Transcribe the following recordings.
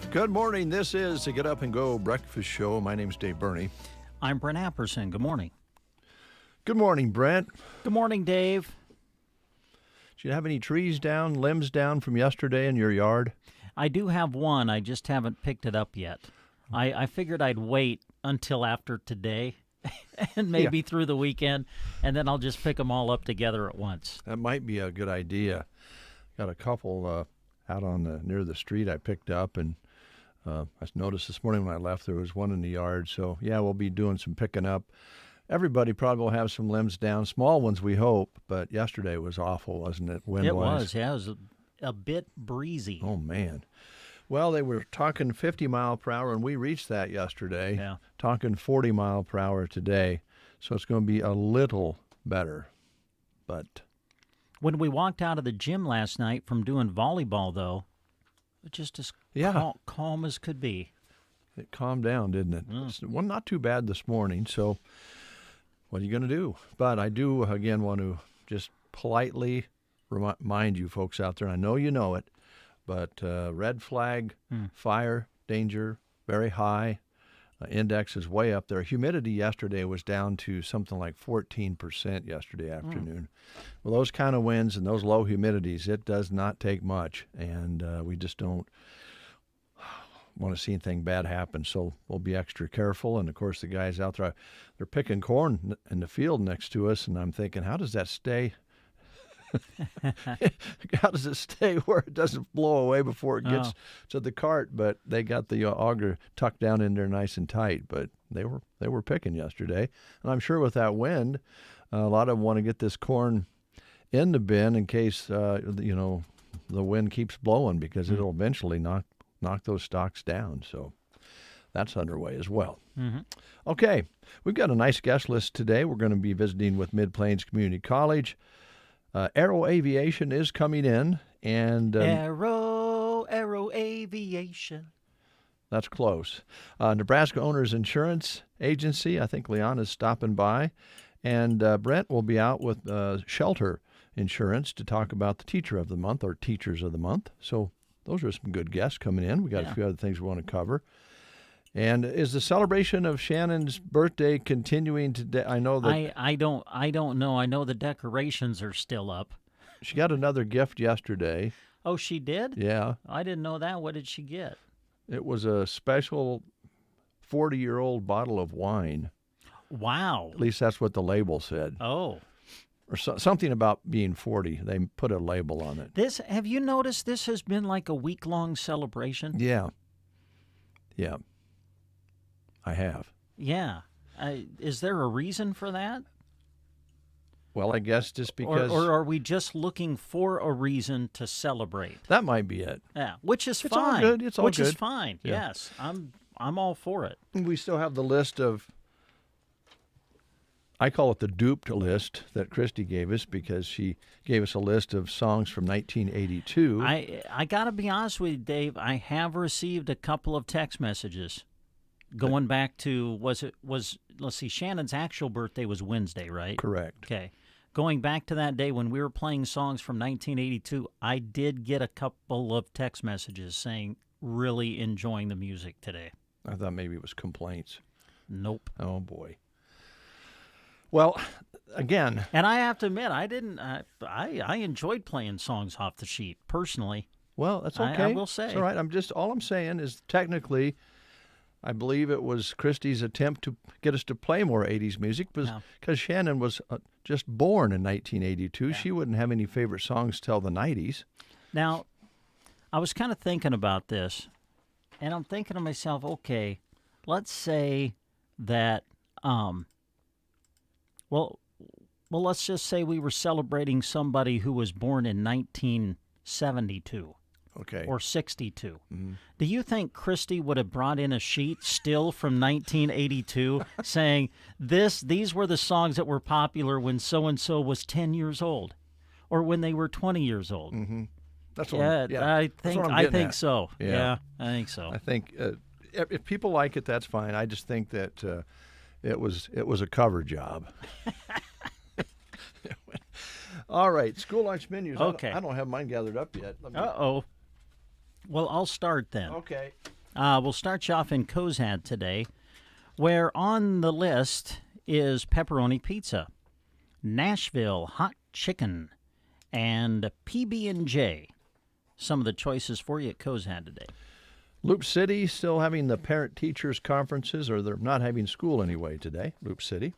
Good morning. This is the Get Up and Go Breakfast Show. My name's Dave Burney. I'm Brent Apperson. Good morning. Good morning, Brent. Good morning, Dave. Do you have any trees down, limbs down from yesterday in your yard? I do have one. I just haven't picked it up yet. I figured I'd wait until after today and maybe through the weekend, and then I'll just pick them all up together at once. That might be a good idea. Got a couple out on near the street I picked up, and I noticed this morning when I left there was one in the yard. So, yeah, we'll be doing some picking up. Everybody probably will have some limbs down, small ones we hope, but yesterday was awful, wasn't it, wind-wise? It was, yeah. It was a bit breezy. Oh, man. Well, they were talking 50 mile per hour, and we reached that yesterday. Yeah. Talking 40 mile per hour today, so it's going to be a little better, but... When we walked out of the gym last night from doing volleyball, though, just as calm as could be. It calmed down, didn't it? Well, not too bad this morning, so what are you going to do? But I do, again, want to just politely remind you folks out there, I know you know it, but red flag, fire, danger, very high. Index is way up there. Humidity yesterday was down to something like 14% yesterday afternoon. Well, those kind of winds and those low humidities, it does not take much, and we just don't want to see anything bad happen, so we'll be extra careful. And, of course, the guys out there, they're picking corn in the field next to us, and I'm thinking, how does that stay? How does it stay where it doesn't blow away before it gets to the cart? But they got the auger tucked down in there nice and tight. But they were picking yesterday, and I'm sure with that wind, a lot of them want to get this corn in the bin in case the wind keeps blowing, because it'll eventually knock those stalks down. So that's underway as well. Mm-hmm. Okay, we've got a nice guest list today. We're going to be visiting with Mid-Plains Community College. Aero Aviation is coming in, and Aero Aviation. That's close. Nebraska Owners Insurance Agency. I think Leanna's stopping by, and Brent will be out with Shelter Insurance to talk about the Teacher of the Month or Teachers of the Month. So those are some good guests coming in. We got a few other things we want to cover. And is the celebration of Shannon's birthday continuing today? I know that I don't know. I know the decorations are still up. She got another gift yesterday. Oh, she did? Yeah. I didn't know that. What did she get? It was a special 40-year-old bottle of wine. Wow. At least that's what the label said. Oh. Or something about being 40. They put a label on it. Have you noticed this has been like a week-long celebration? Yeah. Yeah. I have. Yeah. Is there a reason for that? Well, I guess just because... Or are we just looking for a reason to celebrate? That might be it. Yeah, which is it's fine. All good. It's all which good. Which is fine, yeah. Yes. I'm all for it. We still have the list of... I call it the duped list that Christy gave us, because she gave us a list of songs from 1982. I got to be honest with you, Dave. I have received a couple of text messages going back to, let's see, Shannon's actual birthday was Wednesday, right? Correct. Okay. Going back to that day when we were playing songs from 1982, I did get a couple of text messages saying, really enjoying the music today. I thought maybe it was complaints. Nope. Oh, boy. Well, again... And I have to admit, I enjoyed playing songs off the sheet, personally. Well, that's okay. I will say. It's all right. All I'm saying is technically, I believe it was Christy's attempt to get us to play more 80s music because Shannon was just born in 1982. Yeah. She wouldn't have any favorite songs till the 90s. Now, I was kind of thinking about this, and I'm thinking to myself, okay, let's say that, let's just say we were celebrating somebody who was born in 1972. Okay. Or 62. Mm-hmm. Do you think Christy would have brought in a sheet still from 1982 saying, these were the songs that were popular when so-and-so was 10 years old or when they were 20 years old? Mm-hmm. That's what I think so. Yeah, I think so. I think if people like it, that's fine. I just think that it was a cover job. All right, school lunch menus. Okay. I don't have mine gathered up yet. Uh-oh. Well, I'll start then. Okay. We'll start you off in Cozad today, where on the list is pepperoni pizza, Nashville hot chicken, and PB&J. Some of the choices for you at Cozad today. Loop City still having the parent-teachers conferences, or they're not having school anyway today, Loop City.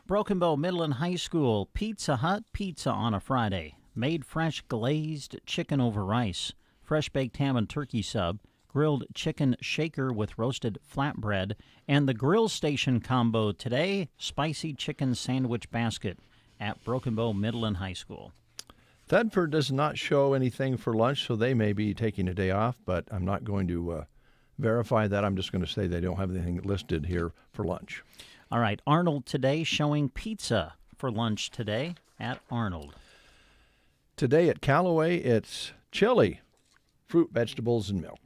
Broken Bow Middle and High School, Pizza Hut pizza on a Friday, made fresh glazed chicken over rice, fresh baked ham and turkey sub, grilled chicken shaker with roasted flatbread, and the grill station combo today, spicy chicken sandwich basket at Broken Bow Middle and High School. Thedford does not show anything for lunch, so they may be taking a day off, but I'm not going to verify that. I'm just going to say they don't have anything listed here for lunch. All right, Arnold today showing pizza for lunch today at Arnold. Today at Callaway, it's chili, fruit, vegetables, and milk.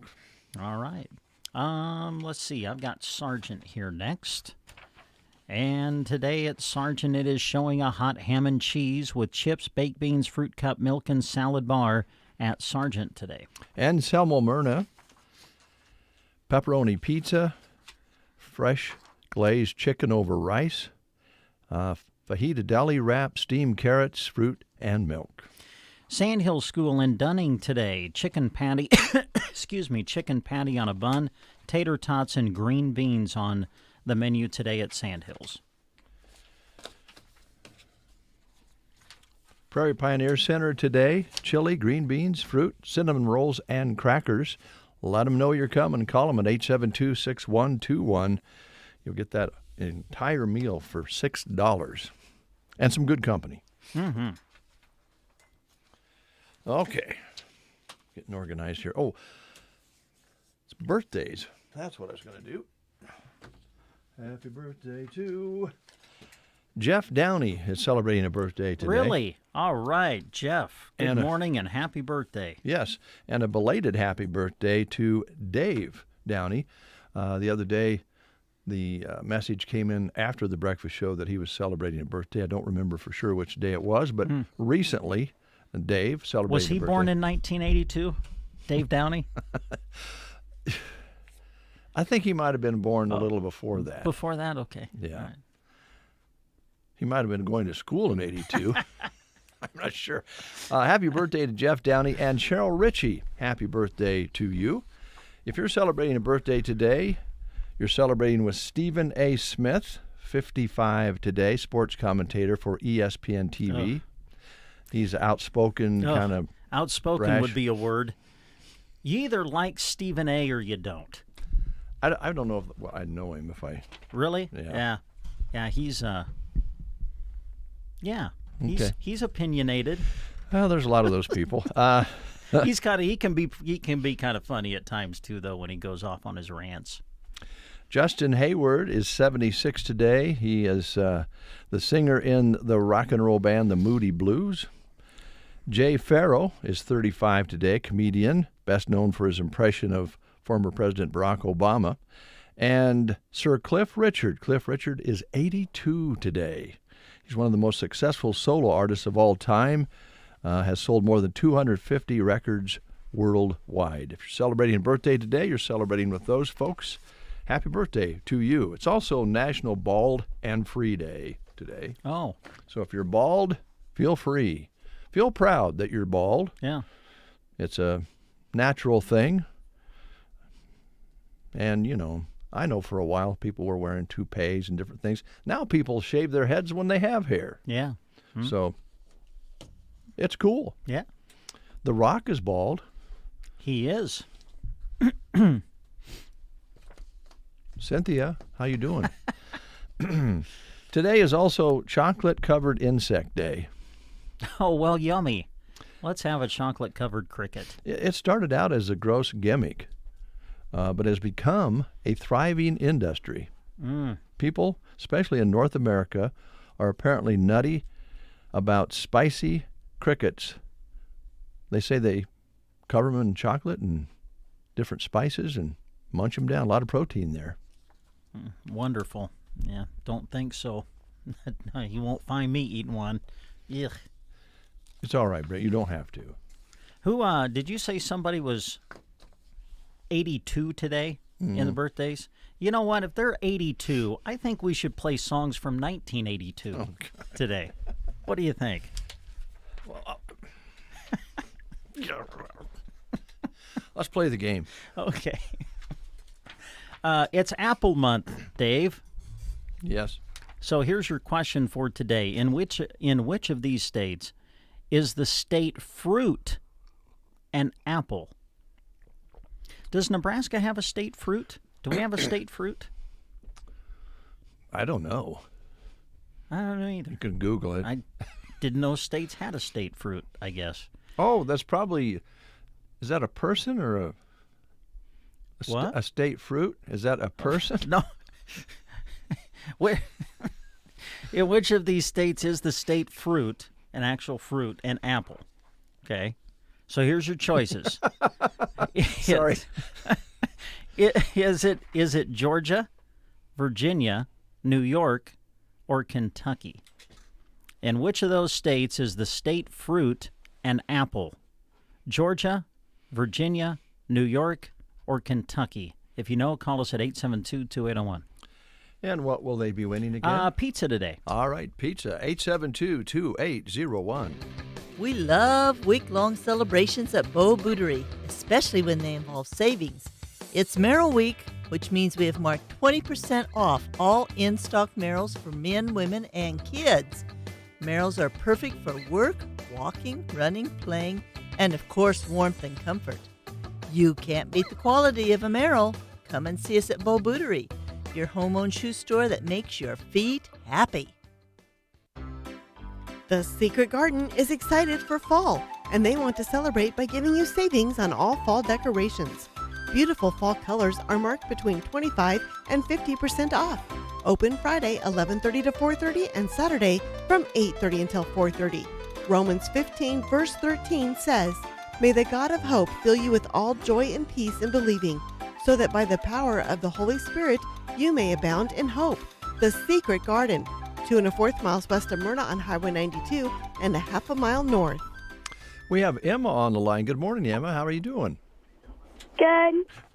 All right. Let's see. I've got Sargent here next. And today at Sargent, it is showing a hot ham and cheese with chips, baked beans, fruit cup, milk, and salad bar at Sargent today. And Selma Myrna, pepperoni pizza, fresh glazed chicken over rice, fajita deli wrap, steamed carrots, fruit, and milk. Sandhill School in Dunning today, chicken patty, chicken patty on a bun, tater tots, and green beans on the menu today at Sandhills. Prairie Pioneer Center today, chili, green beans, fruit, cinnamon rolls, and crackers. Let them know you're coming. Call them at 872-6121. You'll get that entire meal for $6 and some good company. Mm-hmm. Okay. Getting organized here. Oh, it's birthdays. That's what I was going to do. Happy birthday to Jeff Downey is celebrating a birthday today. Really? All right, Jeff. Good morning and happy birthday. Yes, and a belated happy birthday to Dave Downey. The other day, the message came in after the breakfast show that he was celebrating a birthday. I don't remember for sure which day it was, but recently, Dave celebrated Was he a birthday. born in 1982, Dave Downey? I think he might have been born a little before that. Before that? Okay. Yeah. All right. He might have been going to school in 82. I'm not sure. Happy birthday to Jeff Downey and Cheryl Ritchie. Happy birthday to you. If you're celebrating a birthday today, you're celebrating with Stephen A. Smith, 55 today, sports commentator for ESPN TV. He's outspoken, kind of outspoken brash. Would be a word. You either like Stephen A. or you don't. I don't know if I'd know him if I... Really? Yeah. Yeah, he's... Okay. He's opinionated. Well, there's a lot of those people. He can be kind of funny at times too, though, when he goes off on his rants. Justin Hayward is 76 today. He is the singer in the rock and roll band The Moody Blues. Jay Farrow is 35 today, comedian, best known for his impression of former President Barack Obama. And Sir Cliff Richard. Cliff Richard is 82 today. He's one of the most successful solo artists of all time, has sold more than 250 records worldwide. If you're celebrating a birthday today, you're celebrating with those folks. Happy birthday to you. It's also National Bald and Free Day today. Oh. So if you're bald, feel free. Feel proud that you're bald. Yeah. It's a natural thing. And, I know for a while people were wearing toupees and different things. Now people shave their heads when they have hair. Yeah. So it's cool. Yeah. The Rock is bald. He is. Cynthia, how you doing? Today is also Chocolate-Covered Insect Day. Oh, well, yummy. Let's have a chocolate-covered cricket. It started out as a gross gimmick, but has become a thriving industry. People, especially in North America, are apparently nutty about spicy crickets. They say they cover them in chocolate and different spices and munch them down. A lot of protein there. Wonderful. Yeah, don't think so. You won't find me eating one. Ugh. It's all right, Brett. You don't have to. Who, did you say somebody was 82 today in the birthdays? You know what? If they're 82, I think we should play songs from 1982 today. What do you think? Let's play the game. Okay. It's Apple Month, Dave. Yes. So here's your question for today. In which of these states is the state fruit an apple? Does Nebraska have a state fruit? Do we have a state fruit? I don't know. I don't know either. You can Google it. I didn't know states had a state fruit, I guess. Oh, that's probably... Is that a person or a What? a state fruit? Is that a person? No. Where? In which of these states is the state fruit, an actual fruit, an apple? Okay. So here's your choices. Sorry. Is it Georgia, Virginia, New York, or Kentucky? In which of those states is the state fruit an apple? Georgia, Virginia, New York, or Kentucky? If you know, call us at 872-2801. And what will they be winning again? Pizza today. All right, pizza, 872-2801. We love week-long celebrations at Bo Bootery, especially when they involve savings. It's Merrill Week, which means we have marked 20% off all in-stock Merrills for men, women, and kids. Merrills are perfect for work, walking, running, playing, and of course, warmth and comfort. You can't beat the quality of a Merrill. Come and see us at Bo Bootery, your home-owned shoe store that makes your feet happy. The Secret Garden is excited for fall, and they want to celebrate by giving you savings on all fall decorations. Beautiful fall colors are marked between 25 and 50% off. Open Friday 11:30 to 4:30 and Saturday from 8:30 until 4:30. Romans 15 verse 13 says, "May the God of hope fill you with all joy and peace in believing, so that by the power of the Holy Spirit you may abound in hope." The Secret Garden, 2 1/4 miles west of Myrna on Highway 92 and a half a mile north. We have Emma on the line. Good morning, Emma. How are you doing?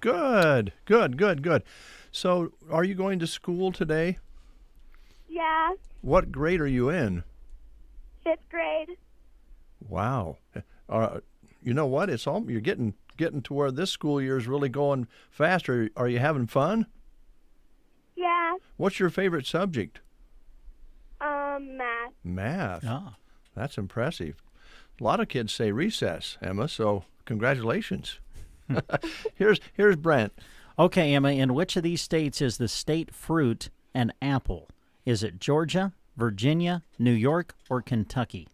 Good. Good. So, are you going to school today? Yeah. What grade are you in? 5th grade. Wow. You know what? You're getting to where this school year is really going faster. Are you having fun? Yeah. What's your favorite subject? Math. Math. Ah. That's impressive. A lot of kids say recess, Emma, so congratulations. Here's Brent. Okay, Emma, in which of these states is the state fruit an apple? Is it Georgia, Virginia, New York, or Kentucky?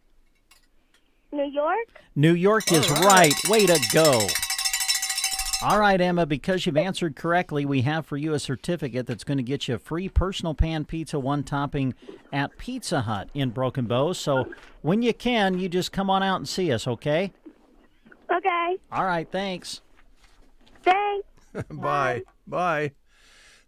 New York? New York is right. Way to go. All right, Emma, because you've answered correctly, we have for you a certificate that's going to get you a free personal pan pizza, one topping at Pizza Hut in Broken Bow. So when you can, you just come on out and see us, okay? Okay. All right, thanks. Thanks. Bye.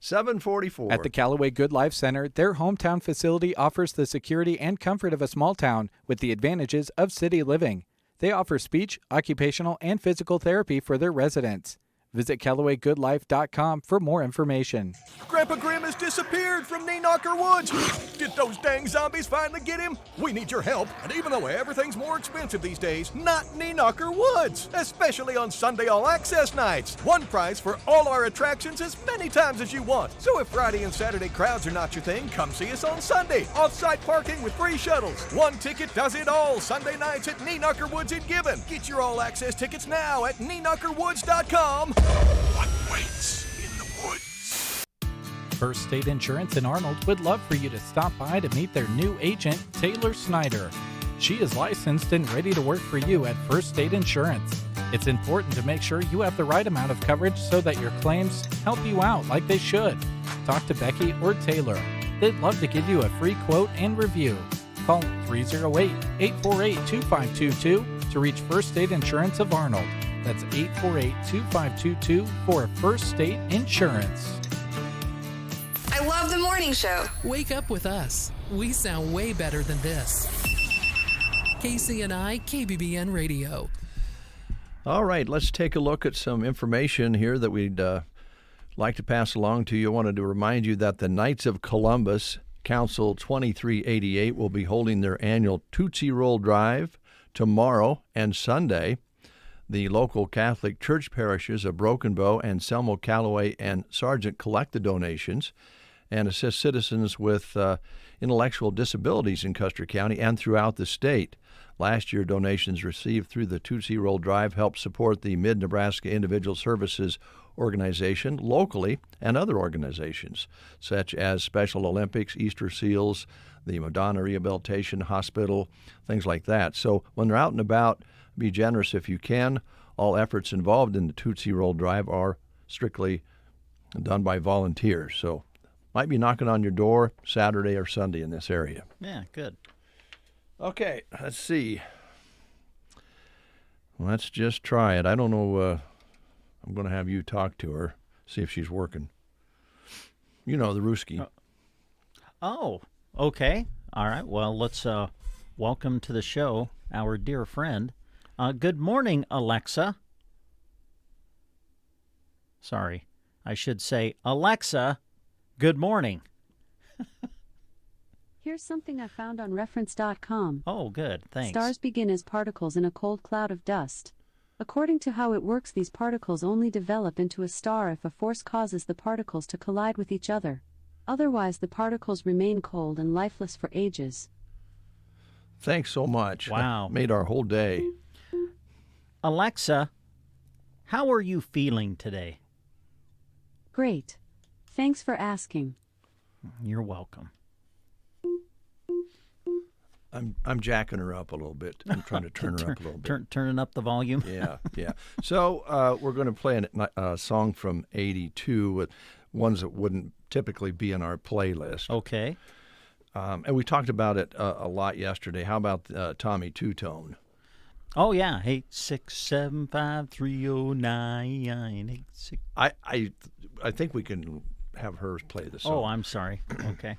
7:44. At the Callaway Good Life Center, their hometown facility offers the security and comfort of a small town with the advantages of city living. They offer speech, occupational, and physical therapy for their residents. Visit CallawayGoodLife.com for more information. Grandpa Grim has disappeared from Knee Knocker Woods. Did those dang zombies finally get him? We need your help. And even though everything's more expensive these days, not Knee Knocker Woods. Especially on Sunday all-access nights. One price for all our attractions as many times as you want. So if Friday and Saturday crowds are not your thing, come see us on Sunday. Off-site parking with free shuttles. One ticket does it all. Sunday nights at Knee Knocker Woods in Gibbon. Get your all-access tickets now at KneeKnockerWoods.com. What waits in the woods? First State Insurance in Arnold would love for you to stop by to meet their new agent, Taylor Snyder. She is licensed and ready to work for you at First State Insurance. It's important to make sure you have the right amount of coverage so that your claims help you out like they should. Talk to Becky or Taylor. They'd love to give you a free quote and review. Call 308-848-2522 to reach First State Insurance of Arnold. That's 848-2522 for First State Insurance. I love the morning show. Wake up with us. We sound way better than this. KCNI KBBN Radio. All right, let's take a look at some information here that we'd like to pass along to you. I wanted to remind you that the Knights of Columbus Council 2388 will be holding their annual Tootsie Roll Drive tomorrow and Sunday. The local Catholic church parishes of Broken Bow and Selmo, Callaway, and Sargent collect the donations and assist citizens with intellectual disabilities in Custer County and throughout the state. Last year, donations received through the Tootsie Roll Drive helped support the Mid-Nebraska Individual Services Organization locally and other organizations, such as Special Olympics, Easter Seals, the Madonna Rehabilitation Hospital, things like that. So when they're out and about, be generous if you can. All efforts involved in the Tootsie Roll Drive are strictly done by volunteers. So might be knocking on your door Saturday or Sunday in this area. Yeah, good. Okay, let's see. Let's just try it. I don't know. I'm going to have you talk to her, see if she's working. You know, the Rooski. Oh, okay. All right. Well, let's welcome to the show our dear friend. Good morning, Alexa. Sorry, I should say, Alexa, good morning. Here's something I found on reference.com. Oh, good, thanks. Stars begin as particles in a cold cloud of dust. According to how it works, these particles only develop into a star if a force causes the particles to collide with each other. Otherwise, the particles remain cold and lifeless for ages. Thanks so much. Wow. That made our whole day. Alexa, how are you feeling today? Great. Thanks for asking. You're welcome. I'm jacking her up a little bit. I'm trying to turn her up a little bit. Turning up the volume? Yeah. So we're going to play a song from 82 with ones that wouldn't typically be in our playlist. Okay. And we talked about it a lot yesterday. How about Tommy Two-Tone? Oh, yeah. 867530986. I think we can have her play the song. Oh, I'm sorry. Okay.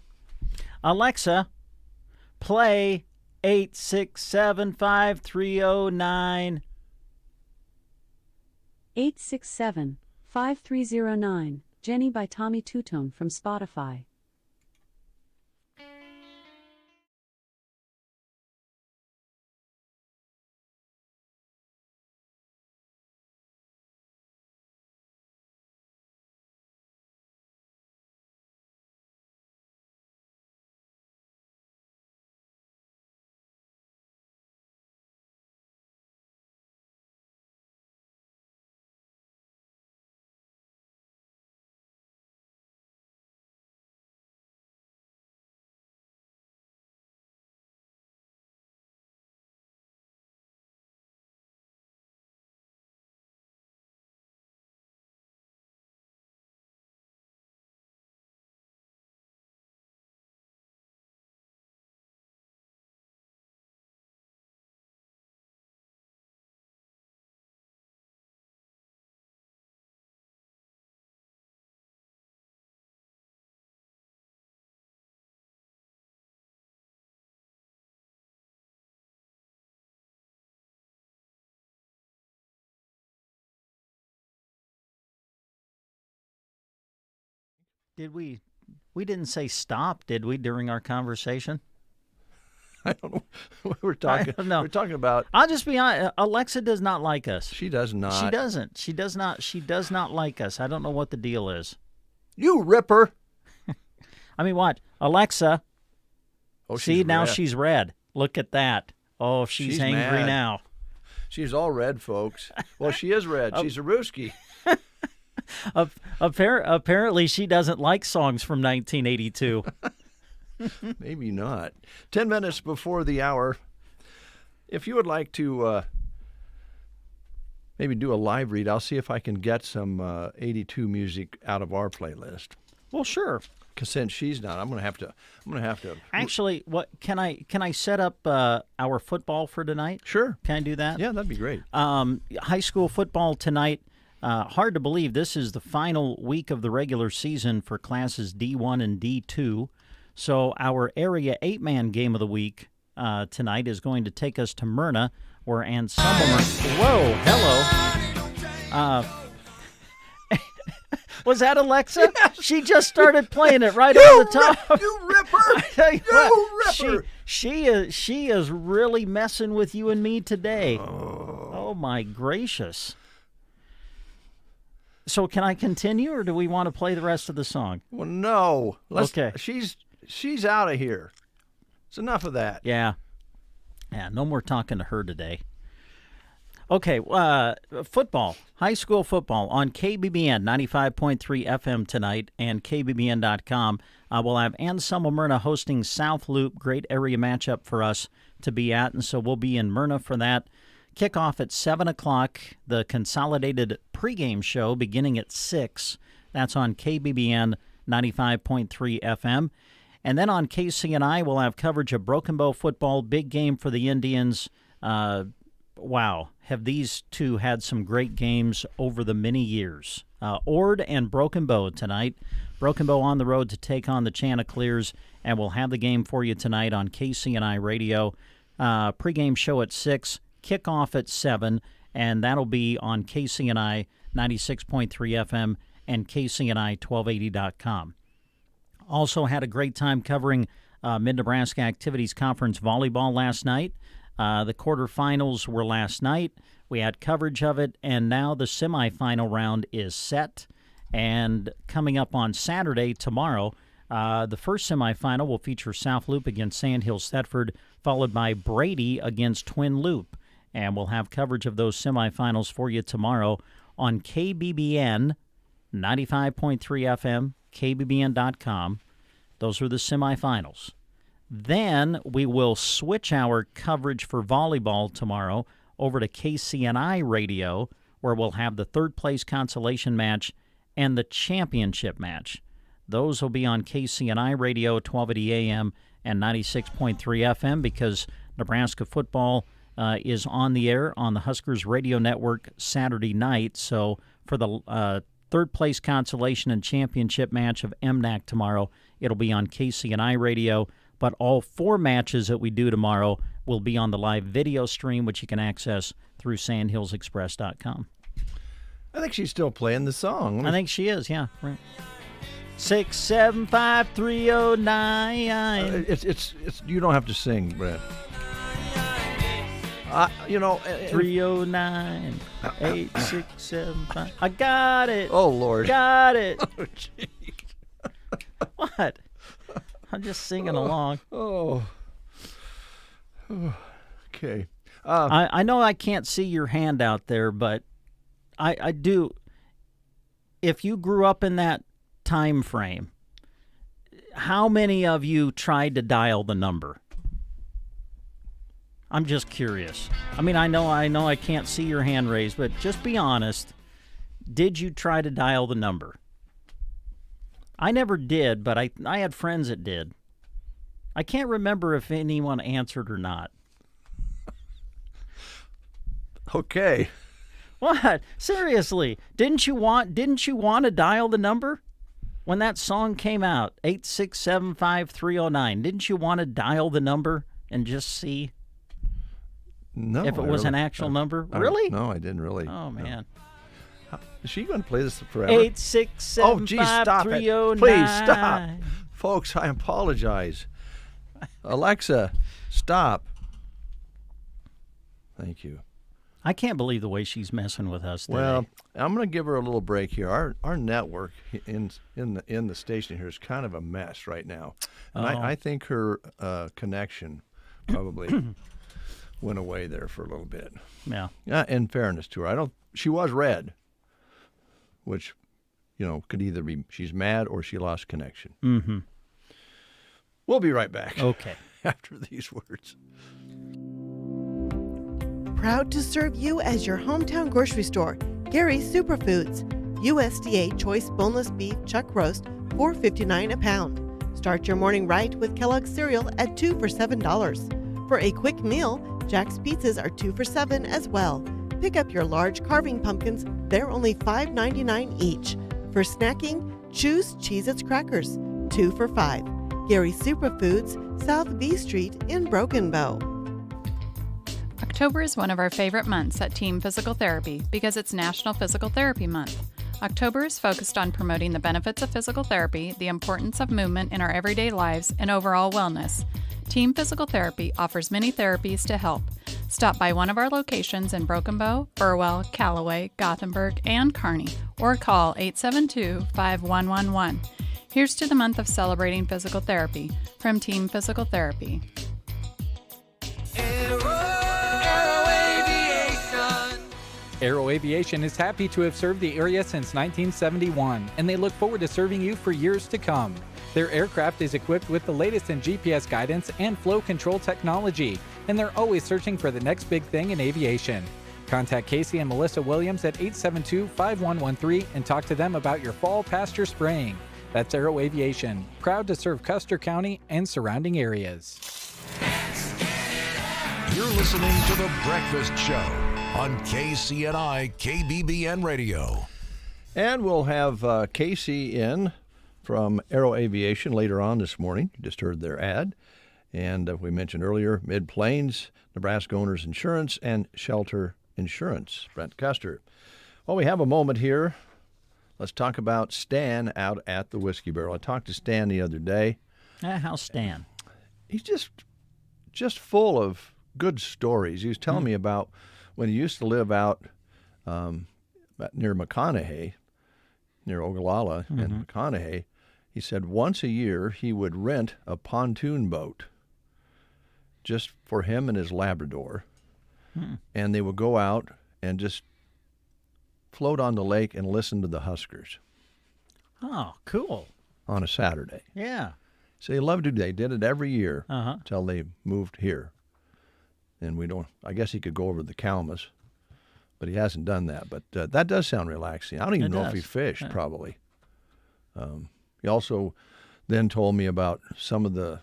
Alexa, play 8675309. 867-5309. Jenny by Tommy Two-Tone from Spotify. Did we didn't say stop, did we, during our conversation? I don't know what we're talking. No. We're talking about. I'll just be honest. Alexa does not like us. She does not. She doesn't. She does not. She does not like us. I don't know what the deal is. You ripper. I mean, what? Alexa. Oh, see, now she's red. Look at that. Oh, she's angry mad. now. She's all red, folks. Well, she is red. She's a Ruski. Apparently, she doesn't like songs from 1982. Maybe not. 10 minutes before the hour. If you would like to maybe do a live read, I'll see if I can get some 82 music out of our playlist. Well, sure. Because since she's not, I'm gonna have to. Actually, what can I set up our football for tonight? Sure. Can I do that? Yeah, that'd be great. High school football tonight. Hard to believe this is the final week of the regular season for classes D1 and D2. So our area 8-man game of the week tonight is going to take us to Myrna, where Anselmo. Whoa, hello. Was that Alexa? Yeah. She just started playing it right on the top. You ripper! I tell you what, ripper! She is really messing with you and me today. Oh my gracious. So can I continue, or do we want to play the rest of the song? Well, no. Okay. She's out of here. It's enough of that. Yeah, no more talking to her today. Okay, football, high school football on KBBN 95.3 FM tonight and KBBN.com. We'll have Anselmo Myrna hosting South Loop, great area matchup for us to be at, and so we'll be in Myrna for that. Kickoff at 7 o'clock, the consolidated pregame show beginning at 6. That's on KBBN 95.3 FM. And then on KCNI, we'll have coverage of Broken Bow football, big game for the Indians. Wow, have these two had some great games over the many years. Ord and Broken Bow tonight. Broken Bow on the road to take on the Chanticleers, and we'll have the game for you tonight on KCNI Radio. Pregame show at 6, kickoff at 7, and that'll be on KCNI 96.3 FM and KCNI1280.com. Also had a great time covering Mid-Nebraska Activities Conference volleyball last night. The quarterfinals were last night. We had coverage of it, and now the semifinal round is set. And coming up on Saturday, tomorrow, the first semifinal will feature South Loop against Sandhills Thetford, followed by Brady against Twin Loop. And we'll have coverage of those semifinals for you tomorrow on KBBN 95.3 FM, KBBN.com. Those are the semifinals. Then we will switch our coverage for volleyball tomorrow over to KCNI Radio, where we'll have the third-place consolation match and the championship match. Those will be on KCNI Radio, 1280 AM and 96.3 FM, because Nebraska football is on the air on the Huskers Radio Network Saturday night. So for the third-place consolation and championship match of MNAC tomorrow, it'll be on KCNI Radio. But all 4 matches that we do tomorrow will be on the live video stream, which you can access through sandhillsexpress.com. I think she's still playing the song. I think she is, yeah. Right. 675-309. It's you don't have to sing, Brett. 309 8675. I got it. Oh Lord. Got it. Oh, gee. What? I'm just singing along. Okay. I know I can't see your hand out there, but I do. If you grew up in that time frame, how many of you tried to dial the number? I'm just curious. I mean, I know I can't see your hand raised, but just be honest. Did you try to dial the number? I never did, but I had friends that did. I can't remember if anyone answered or not. Okay. What? Seriously? Didn't you want to dial the number when that song came out? 8675309. Didn't you want to dial the number and just see if it was an actual number? Really? No, I didn't really. Oh man. Is she going to play this forever? 867-5309. Oh, geez, stop it. Please, stop. Folks, I apologize. Alexa, stop. Thank you. I can't believe the way she's messing with us today. Well, I'm going to give her a little break here. Our network in the station here is kind of a mess right now. And I think her connection probably went away there for a little bit. Yeah. In fairness to her, she was red, which, could either be she's mad or she lost connection. Mm-hmm. We'll be right back. Okay. After these words. Proud to serve you as your hometown grocery store, Gary's Superfoods. USDA choice boneless beef chuck roast, $4.59 a pound. Start your morning right with Kellogg's cereal at 2 for $7. For a quick meal, Jack's pizzas are 2 for $7 as well. Pick up your large carving pumpkins, they're only $5.99 each. For snacking, choose Cheez-Its crackers, 2 for $5. Gary's Superfoods, South B Street in Broken Bow. October is one of our favorite months at Team Physical Therapy because it's National Physical Therapy Month. October is focused on promoting the benefits of physical therapy, the importance of movement in our everyday lives, and overall wellness. Team Physical Therapy offers many therapies to help. Stop by one of our locations in Broken Bow, Burwell, Callaway, Gothenburg, and Kearney, or call 872-5111. Here's to the month of celebrating physical therapy from Team Physical Therapy. Aero Aviation is happy to have served the area since 1971, and they look forward to serving you for years to come. Their aircraft is equipped with the latest in GPS guidance and flow control technology, and they're always searching for the next big thing in aviation. Contact Casey and Melissa Williams at 872-5113 and talk to them about your fall pasture spraying. That's Aero Aviation, proud to serve Custer County and surrounding areas. You're listening to The Breakfast Show on KCNI KBBN Radio. And we'll have Casey in from Aero Aviation later on this morning. You just heard their ad. And we mentioned earlier, Mid-Plains, Nebraska Owners Insurance, and Shelter Insurance. Brent Custer. Well, we have a moment here. Let's talk about Stan out at the Whiskey Barrel. I talked to Stan the other day. How's Stan? He's just full of good stories. He was telling me about when he used to live out near McConaughey, near Ogallala and McConaughey. He said once a year he would rent a pontoon boat just for him and his Labrador, and they would go out and just float on the lake and listen to the Huskers. Oh, cool. On a Saturday. Yeah. So they loved it. They did it every year until they moved here. And I guess he could go over the Kalmas, but he hasn't done that. But that does sound relaxing. I don't even know if he fished, probably. He also then told me about some of the,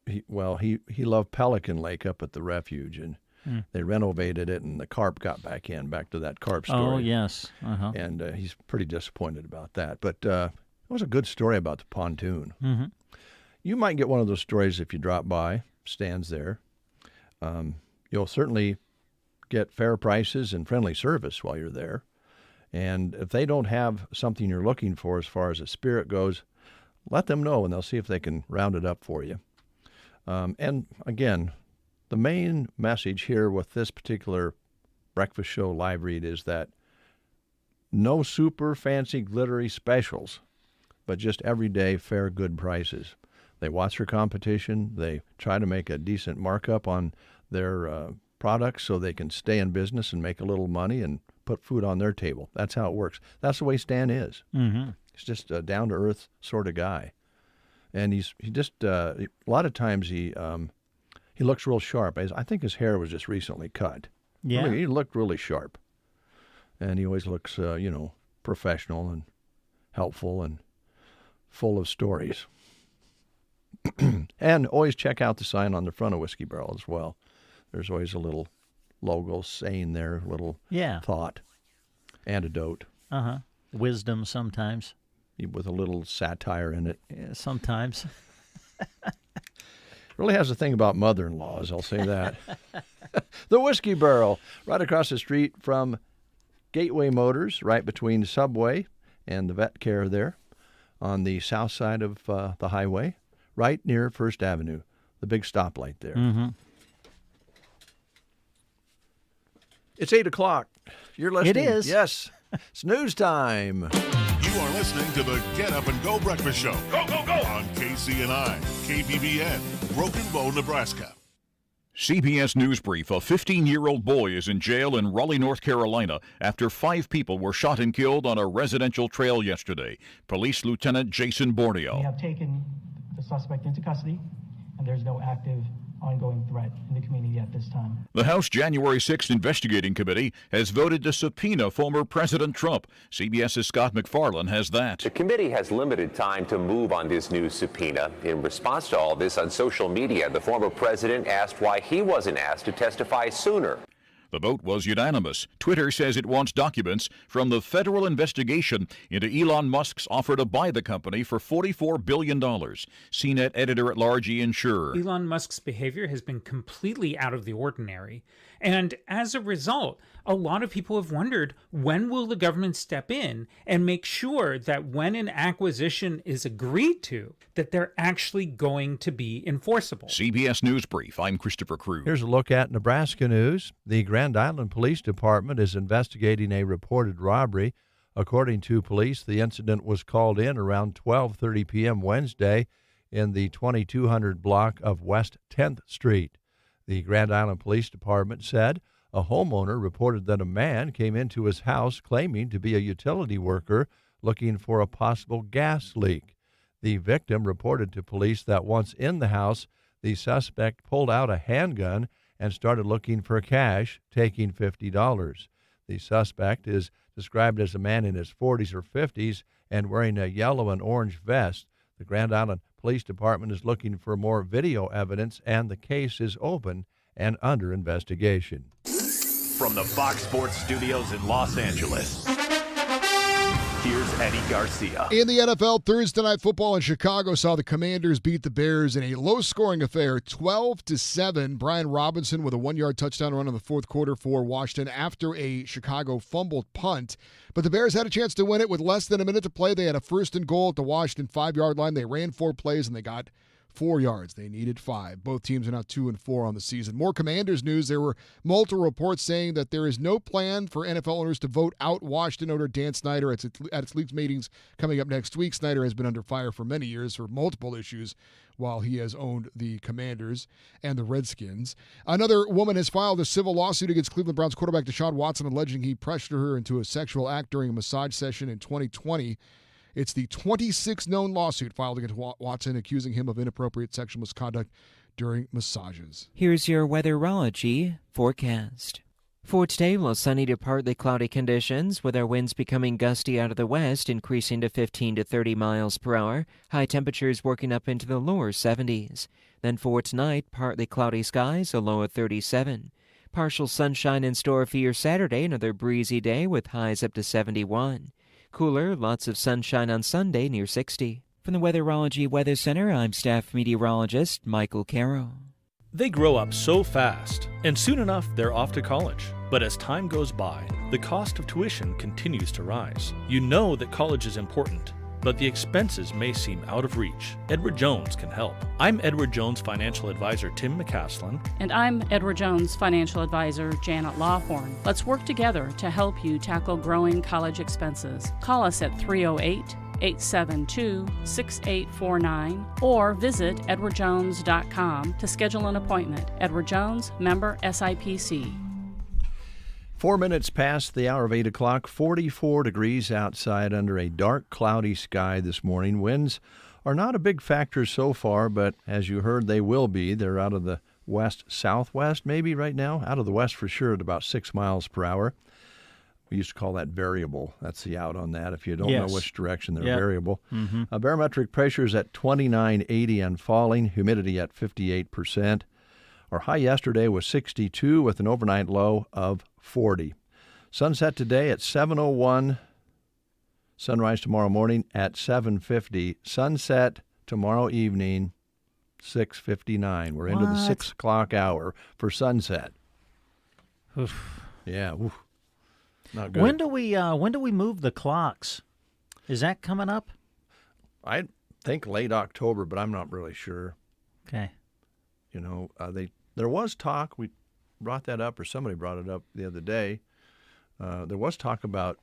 he loved Pelican Lake up at the refuge, and they renovated it, and the carp got back to that carp story. Oh, yes. And he's pretty disappointed about that. But it was a good story about the pontoon. You might get one of those stories if you drop by. Stands there. You'll certainly get fair prices and friendly service while you're there. And if they don't have something you're looking for as far as a spirit goes, let them know, and they'll see if they can round it up for you. And again, the main message here with this particular breakfast show live read is that no super fancy glittery specials, but just everyday fair good prices. They watch their competition. They try to make a decent markup on their products so they can stay in business and make a little money and put food on their table. That's how it works. That's the way Stan is. He's just a down-to-earth sort of guy. And he a lot of times he looks real sharp. I think his hair was just recently cut. Yeah. He looked really sharp. And he always looks, professional and helpful and full of stories. And always check out the sign on the front of Whiskey Barrel as well. There's always a little logo saying there, a little thought, antidote. Wisdom sometimes. With a little satire in it. Yeah, sometimes. Really has a thing about mother-in-laws, I'll say that. The Whiskey Barrel, right across the street from Gateway Motors, right between Subway and the vet care there on the south side of the highway, right near First Avenue, the big stoplight there. Mm-hmm. It's 8 o'clock. You're listening. It is. Yes. It's news time. You are listening to the Get Up and Go Breakfast Show. Go, go, go! On KCNI, KBBN, Broken Bow, Nebraska. CBS News Brief. A 15-year-old boy is in jail in Raleigh, North Carolina, after 5 people were shot and killed on a residential trail yesterday. Police Lieutenant Jason Borneo. We have taken the suspect into custody, and there's no active ongoing threat in the community at this time. The House January 6th Investigating Committee has voted to subpoena former President Trump. CBS's Scott McFarland has that. The committee has limited time to move on this new subpoena. In response to all this on social media, the former president asked why he wasn't asked to testify sooner. The vote was unanimous. Twitter says it wants documents from the federal investigation into Elon Musk's offer to buy the company for $44 billion. CNET editor-at-large Ian Scherr. Elon Musk's behavior has been completely out of the ordinary. And as a result, a lot of people have wondered, when will the government step in and make sure that when an acquisition is agreed to, that they're actually going to be enforceable? CBS News Brief. I'm Christopher Cruz. Here's a look at Nebraska news. The Grand Island Police Department is investigating a reported robbery. According to police, the incident was called in around 12:30 p.m. Wednesday in the 2200 block of West 10th Street. The Grand Island Police Department said a homeowner reported that a man came into his house claiming to be a utility worker looking for a possible gas leak. The victim reported to police that once in the house, the suspect pulled out a handgun and started looking for cash, taking $50. The suspect is described as a man in his 40s or 50s and wearing a yellow and orange vest. The Grand Island Police Department is looking for more video evidence, and the case is open and under investigation. From the Fox Sports Studios in Los Angeles, here's Eddie Garcia. In the NFL, Thursday Night Football in Chicago saw the Commanders beat the Bears in a low-scoring affair, 12-7. Brian Robinson with a 1-yard touchdown run in the fourth quarter for Washington after a Chicago fumbled punt. But the Bears had a chance to win it with less than a minute to play. They had a 1st and goal at the Washington 5-yard line. They ran 4 plays, and they got 4 yards. They needed 5. Both teams are now 2-4 on the season. More Commanders news. There were multiple reports saying that there is no plan for NFL owners to vote out Washington owner Dan Snyder at its league meetings coming up next week. Snyder has been under fire for many years for multiple issues while he has owned the Commanders and the Redskins. Another woman has filed a civil lawsuit against Cleveland Browns quarterback Deshaun Watson, alleging he pressured her into a sexual act during a massage session in 2020. It's the 26th known lawsuit filed against Watson, accusing him of inappropriate sexual misconduct during massages. Here's your weatherology forecast. For today, we'll sunny to partly cloudy conditions, with our winds becoming gusty out of the west, increasing to 15 to 30 miles per hour. High temperatures working up into the lower 70s. Then for tonight, partly cloudy skies, a low of 37. Partial sunshine in store for your Saturday, another breezy day with highs up to 71. Cooler, lots of sunshine on Sunday, near 60. From the Weatherology Weather Center, I'm staff meteorologist Michael Caro. They grow up so fast, and soon enough they're off to college. But as time goes by, the cost of tuition continues to rise. You know that college is important, but the expenses may seem out of reach. Edward Jones can help. I'm Edward Jones financial advisor Tim McCaslin. And I'm Edward Jones financial advisor Janet Lawhorn. Let's work together to help you tackle growing college expenses. Call us at 308-872-6849 or visit edwardjones.com to schedule an appointment. Edward Jones, member SIPC. 4 minutes past the hour of 8 o'clock, 44 degrees outside under a dark, cloudy sky this morning. Winds are not a big factor so far, but as you heard, they will be. They're out of the west-southwest maybe right now, out of the west for sure at about 6 miles per hour. We used to call that variable. That's the out on that. If you don't know which direction, they're variable. Mm-hmm. Barometric pressure is at 2980 and falling, humidity at 58%. Our high yesterday was 62 with an overnight low of 40. Sunset today at 7:01. Sunrise tomorrow morning at 7:50. Sunset tomorrow evening, 6:59. We're into the 6 o'clock hour for sunset. Oof. Yeah, oof. Not good. When do we move the clocks? Is that coming up? I think late October, but I'm not really sure. Okay. You know, there was talk. We brought that up, or somebody brought it up the other day. There was talk about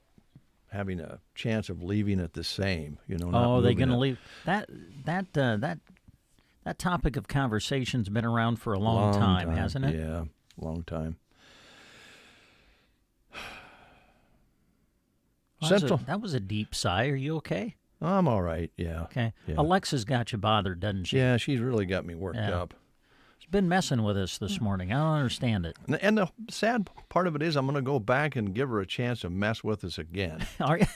having a chance of leaving it the same. You know. Oh, they're going to leave that topic of conversation's been around for a long time, hasn't it? Yeah, long time. That was a deep sigh. Are you okay? I'm all right, yeah. Okay. Yeah. Alexa's got you bothered, doesn't she? Yeah, she's really got me worked up. She's been messing with us this morning. I don't understand it. And the sad part of it is I'm going to go back and give her a chance to mess with us again. Are you?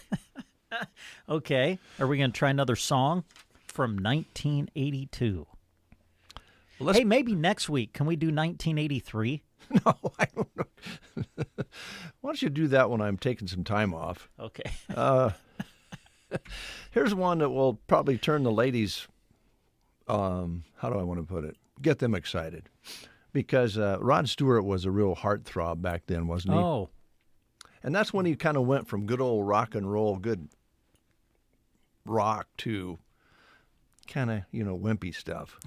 Okay. Are we going to try another song from 1982? Hey, maybe next week. Can we do 1983? No, I don't know. Why don't you do that when I'm taking some time off? Okay. Here's one that will probably turn the ladies, how do I want to put it? Get them excited. Because Rod Stewart was a real heartthrob back then, wasn't he? Oh. And that's when he kind of went from good old rock and roll, good rock to kind of, wimpy stuff.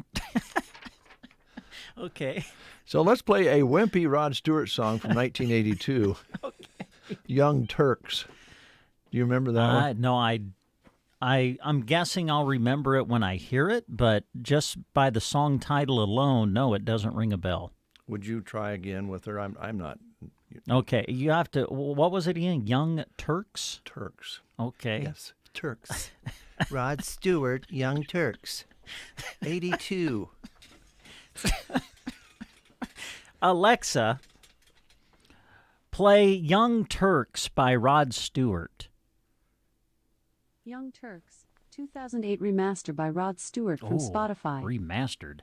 Okay. So let's play a wimpy Rod Stewart song from 1982, Okay. Young Turks. Do you remember that one? No, I'm guessing I'll remember it when I hear it, but just by the song title alone, no, it doesn't ring a bell. Would you try again with her? I'm not. Okay, you have to. What was it again? Young Turks? Turks. Okay. Yes, Turks. Rod Stewart, Young Turks. 82. Alexa, play Young Turks by Rod Stewart. Young Turks, 2008 remaster by Rod Stewart from Spotify. Remastered.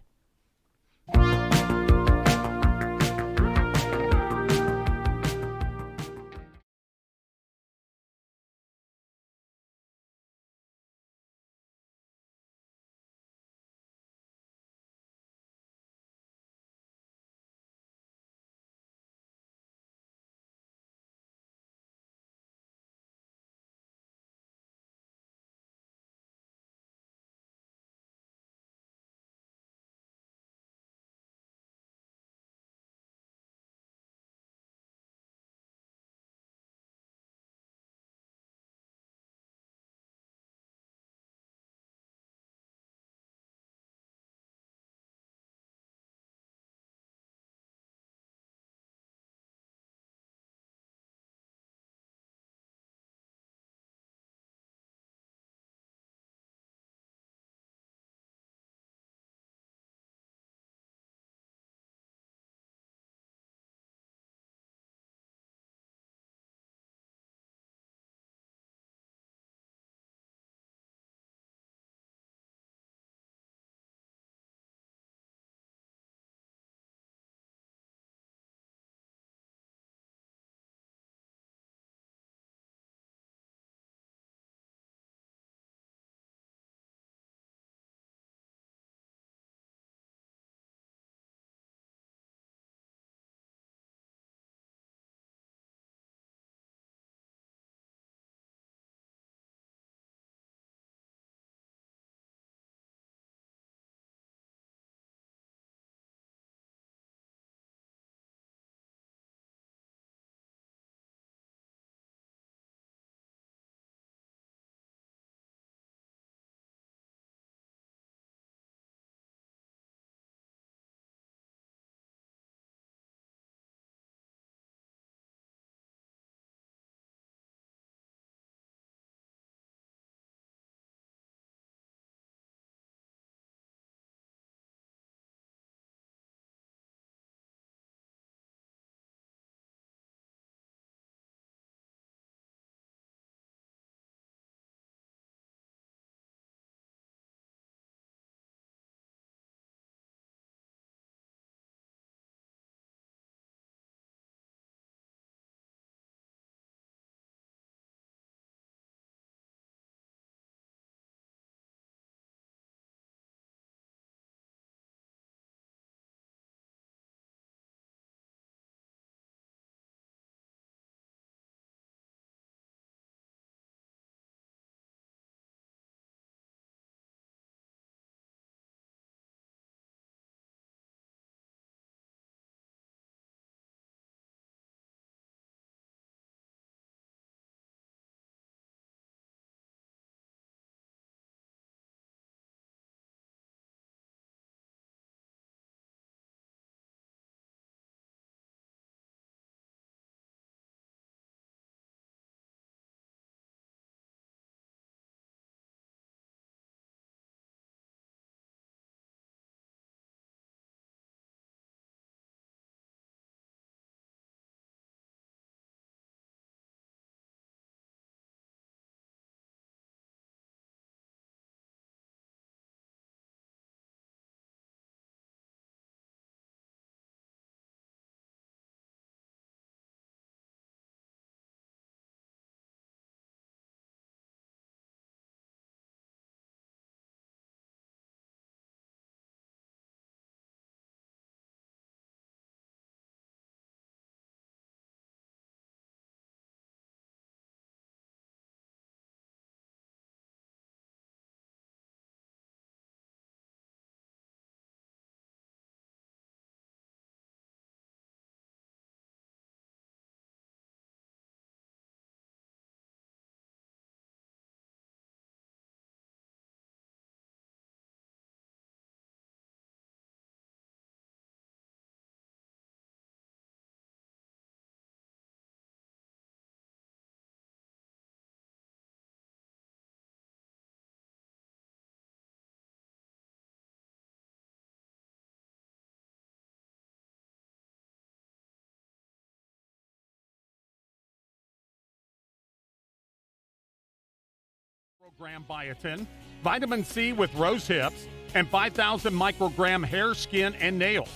microgram biotin, vitamin C with rose hips, and 5,000 microgram hair, skin, and nails.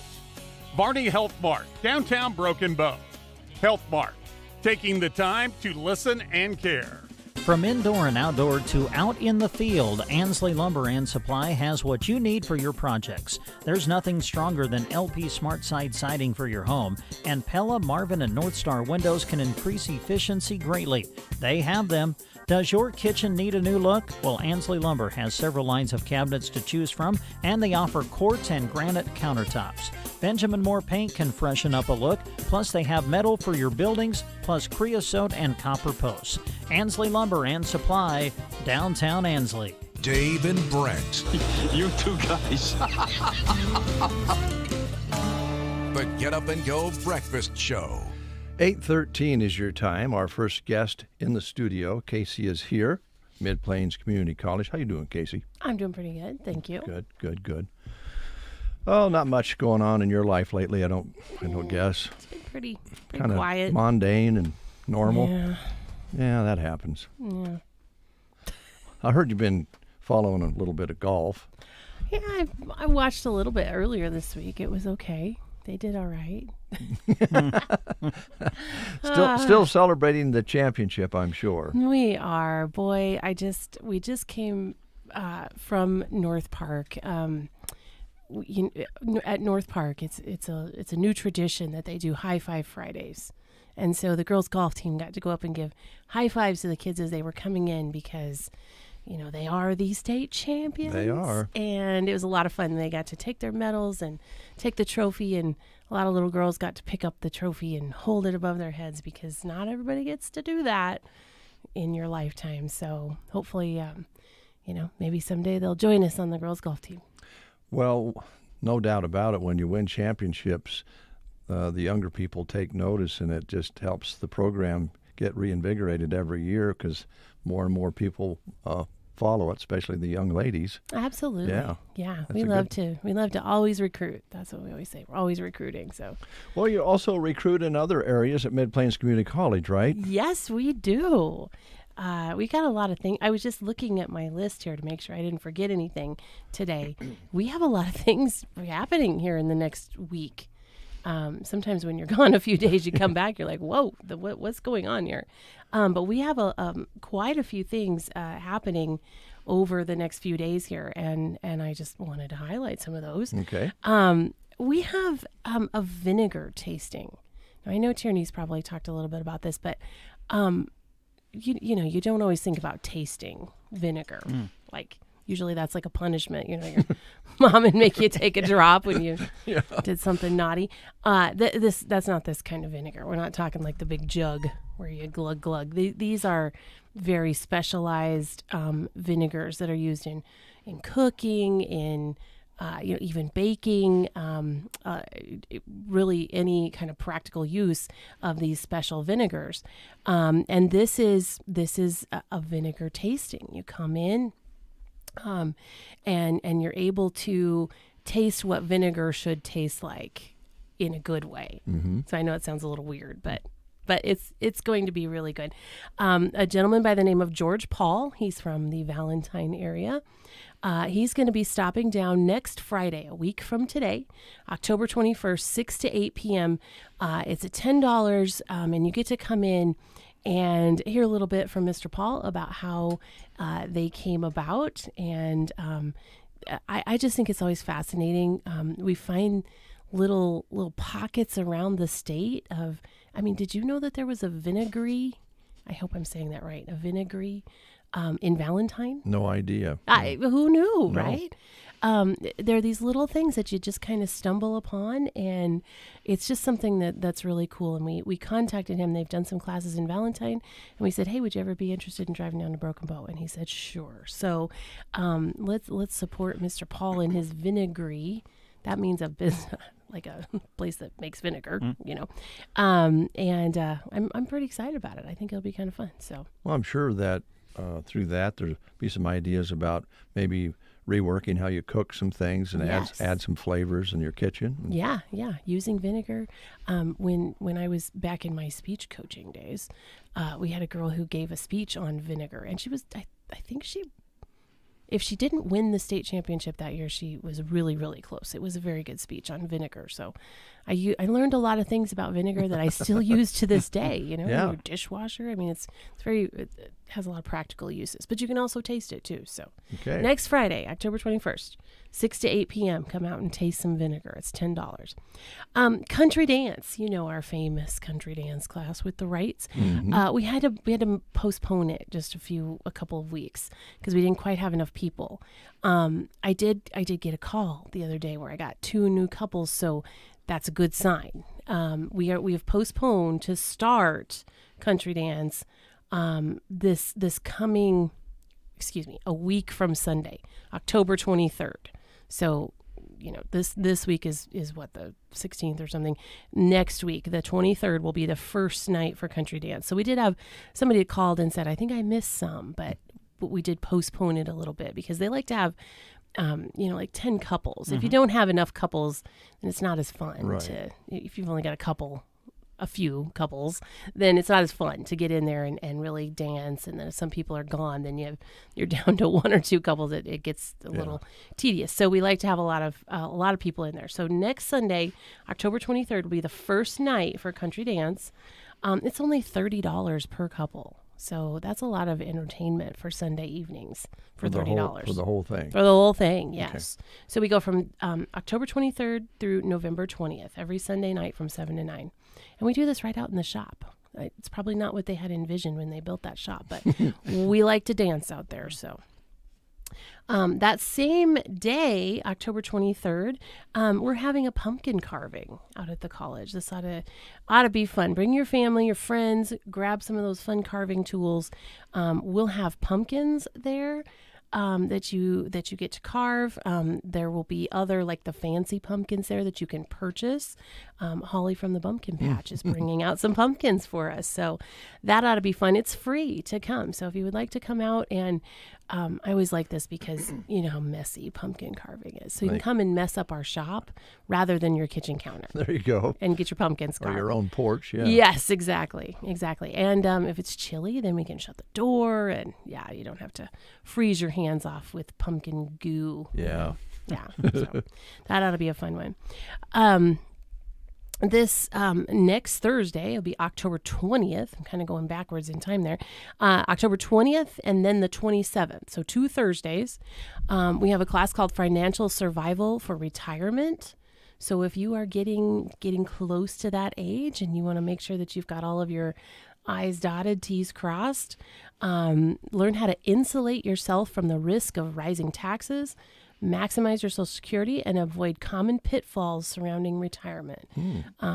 Barney Health Mart, downtown Broken Bow. Health Mart, taking the time to listen and care. From indoor and outdoor to out in the field, Ansley Lumber and Supply has what you need for your projects. There's nothing stronger than LP Smart Side siding for your home, and Pella, Marvin, and North Star windows can increase efficiency greatly. They have them. Does your kitchen need a new look? Well, Ansley Lumber has several lines of cabinets to choose from, and they offer quartz and granite countertops. Benjamin Moore Paint can freshen up a look, plus they have metal for your buildings, plus creosote and copper posts. Ansley Lumber and Supply, downtown Ansley. Dave and Brent. You two guys. The Get Up and Go Breakfast Show. 8:13 is your time. Our first guest in the studio, Casey, is here. Mid-Plains Community College. How you doing, Casey? I'm doing pretty good, thank you. Good. Oh, not much going on in your life lately, I don't guess. It's been pretty Kinda quiet. Mundane and normal. Yeah, that happens. Yeah. I heard you've been following a little bit of golf. Yeah, I watched a little bit earlier this week. It was okay. They did all right. Still celebrating the championship, I'm sure. We are. Boy, we just came from North Park. At North Park, it's a new tradition that they do high five Fridays. And so the girls golf team got to go up and give high fives to the kids as they were coming in because they are the state champions. They are. And it was a lot of fun. They got to take their medals and take the trophy, and a lot of little girls got to pick up the trophy and hold it above their heads because not everybody gets to do that in your lifetime. So hopefully, maybe someday they'll join us on the girls golf team. Well, no doubt about it. When you win championships, the younger people take notice, and it just helps the program get reinvigorated every year because more and more people follow it, especially the young ladies. Absolutely. Yeah. We love to always recruit. That's what we always say. We're always recruiting. So. Well, you also recruit in other areas at Mid-Plains Community College, right? Yes, we do. We got a lot of things. I was just looking at my list here to make sure I didn't forget anything today. We have a lot of things happening here in the next week. Sometimes when you're gone a few days, you come back, you're like, whoa, what's going on here? But we have quite a few things happening over the next few days here, and I just wanted to highlight some of those. Okay. We have a vinegar tasting. Now, I know Tierney's probably talked a little bit about this, but you don't always think about tasting vinegar. Like, usually that's like a punishment. Your mom would make you take a drop when you did something naughty. That's not this kind of vinegar. We're not talking like the big jug where you glug. These are very specialized vinegars that are used in cooking, in even baking, really any kind of practical use of these special vinegars. And this is a vinegar tasting. You come in, and you're able to taste what vinegar should taste like in a good way. Mm-hmm. So I know it sounds a little weird, but it's going to be really good. A gentleman by the name of George Paul, he's from the Valentine area. He's going to be stopping down next Friday, a week from today, October 21st, 6 to 8 p.m. It's at $10, and you get to come in and hear a little bit from Mr. Paul about how they came about. And I just think it's always fascinating. We find little pockets around the state of, did you know that there was a vinegary? I hope I'm saying that right. A vinegary in Valentine? No idea. Who knew, No. right? There are these little things that you just kind of stumble upon, and it's just something that's really cool. And we contacted him. They've done some classes in Valentine, and we said, hey, would you ever be interested in driving down to Broken Bow? And he said, sure. So let's support Mr. Paul and his vinegary. That means a business, like a place that makes vinegar, I'm pretty excited about it. I think it'll be kind of fun. So. Well, I'm sure that through that there'll be some ideas about maybe reworking how you cook some things and add some flavors in your kitchen. Yeah, using vinegar. When I was back in my speech coaching days, we had a girl who gave a speech on vinegar, and she was, think if she didn't win the state championship that year, she was really, really close. It was a very good speech on vinegar. So I learned a lot of things about vinegar that I still use to this day, you know, in your dishwasher. I mean, it has a lot of practical uses, but you can also taste it too. So next Friday, October 21st, 6 to 8 p.m., come out and taste some vinegar. It's $10. Country dance, you know, our famous country dance class with the Wrights. Mm-hmm. We had to postpone it just a couple of weeks because we didn't quite have enough people. I did get a call the other day where I got 2 new couples, so that's a good sign. We have postponed to start country dance this coming, a week from Sunday, October 23rd. So, you know, this week is what, the 16th or something. Next week, the 23rd, will be the first night for country dance. So we did have somebody that called and said, I think I missed some, but we did postpone it a little bit because they like to have, like 10 couples. Mm-hmm. If you don't have enough couples, then it's not as fun Right. if you've only got a few couples, then it's not as fun to get in there and really dance. And then if some people are gone, then you're down to 1 or 2 couples. It gets a little tedious. So we like to have a lot of people in there. So next Sunday, October 23rd, will be the first night for country dance. It's only $30 per couple. So that's a lot of entertainment for Sunday evenings for $30. For the whole thing. For the whole thing, yes. Okay. So we go from October 23rd through November 20th, every Sunday night from 7 to 9. And we do this right out in the shop. It's probably not what they had envisioned when they built that shop, but we like to dance out there. So that same day, October 23rd, we're having a pumpkin carving out at the college. This ought to be fun. Bring your family, your friends, grab some of those fun carving tools. We'll have pumpkins there that you get to carve. There will be other, like the fancy pumpkins there that you can purchase. Holly from the Bumpkin Patch is bringing out some pumpkins for us. So that ought to be fun. It's free to come. So if you would like to come out, and I always like this because you know how messy pumpkin carving is. So you can come and mess up our shop rather than your kitchen counter. There you go. And get your pumpkins carved. Or your own porch, yeah. Yes, exactly. And if it's chilly, then we can shut the door, and you don't have to freeze your hands off with pumpkin goo. Yeah. Yeah. So that ought to be a fun one. This next Thursday, it'll be October 20th. I'm kind of going backwards in time there. October 20th and then the 27th. So 2 Thursdays. We have a class called Financial Survival for Retirement. So if you are getting close to that age and you want to make sure that you've got all of your I's dotted, T's crossed, learn how to insulate yourself from the risk of rising taxes, maximize your Social Security, and avoid common pitfalls surrounding retirement.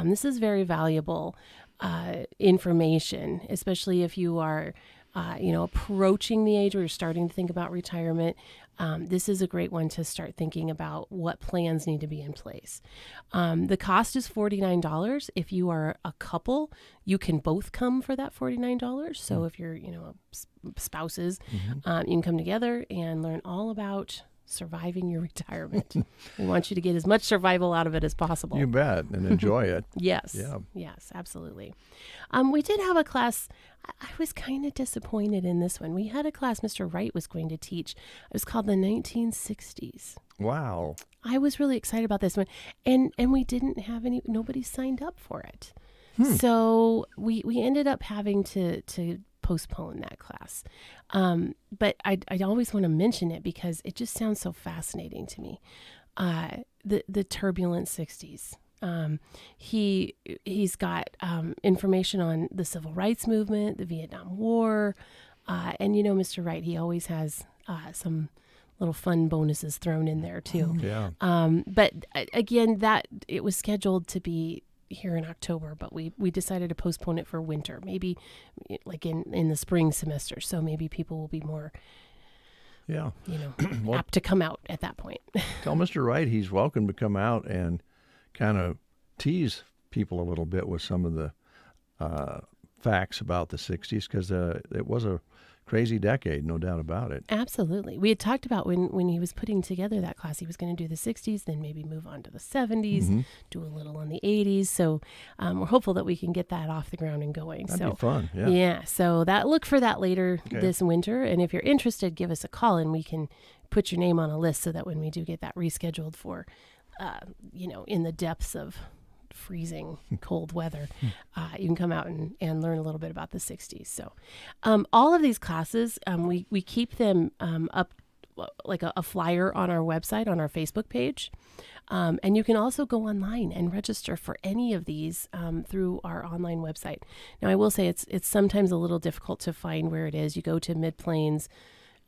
This is very valuable information, especially if you are approaching the age where you're starting to think about retirement. This is a great one to start thinking about what plans need to be in place. The cost is $49. If you are a couple, you can both come for that $49. So if you're, spouses, you can come together and learn all about surviving your retirement. We want you to get as much survival out of it as possible. You bet, and enjoy it. Yes. Yeah. Yes, absolutely. We did have a class. I was kind of disappointed in this one. We had a class Mr. Wright was going to teach. It was called the 1960s. Wow. I was really excited about this one. And we didn't have nobody signed up for it. So we ended up having to postpone that class. But I'd always want to mention it because it just sounds so fascinating to me. The turbulent 60s. He's got information on the Civil Rights Movement, the Vietnam War, and Mr. Wright, he always has some little fun bonuses thrown in there too. Yeah. But again, that it was scheduled to be here in October, but we decided to postpone it for winter, maybe like in the spring semester. So maybe people will be more, apt to come out at that point. Tell Mr. Wright he's welcome to come out and kind of tease people a little bit with some of the facts about the 60s, because it was crazy decade, no doubt about it. Absolutely. We had talked about when he was putting together that class, he was going to do the 60s, then maybe move on to the 70s, do a little on the 80s. So we're hopeful that we can get that off the ground and going. That'd be fun, yeah. So look for that later this winter. And if you're interested, give us a call and we can put your name on a list so that when we do get that rescheduled for, in the depths of freezing cold weather, you can come out and learn a little bit about the 60s. So all of these classes, we keep them up like a flyer on our website, on our Facebook page. And you can also go online and register for any of these through our online website. Now, I will say it's sometimes a little difficult to find where it is. You go to Mid-Plains,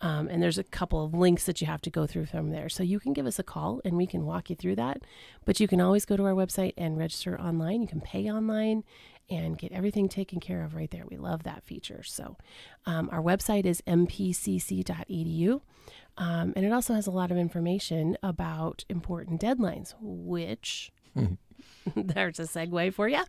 and there's a couple of links that you have to go through from there. So you can give us a call and we can walk you through that. But you can always go to our website and register online. You can pay online and get everything taken care of right there. We love that feature. So our website is mpcc.edu. And it also has a lot of information about important deadlines, which... There's a segue for you.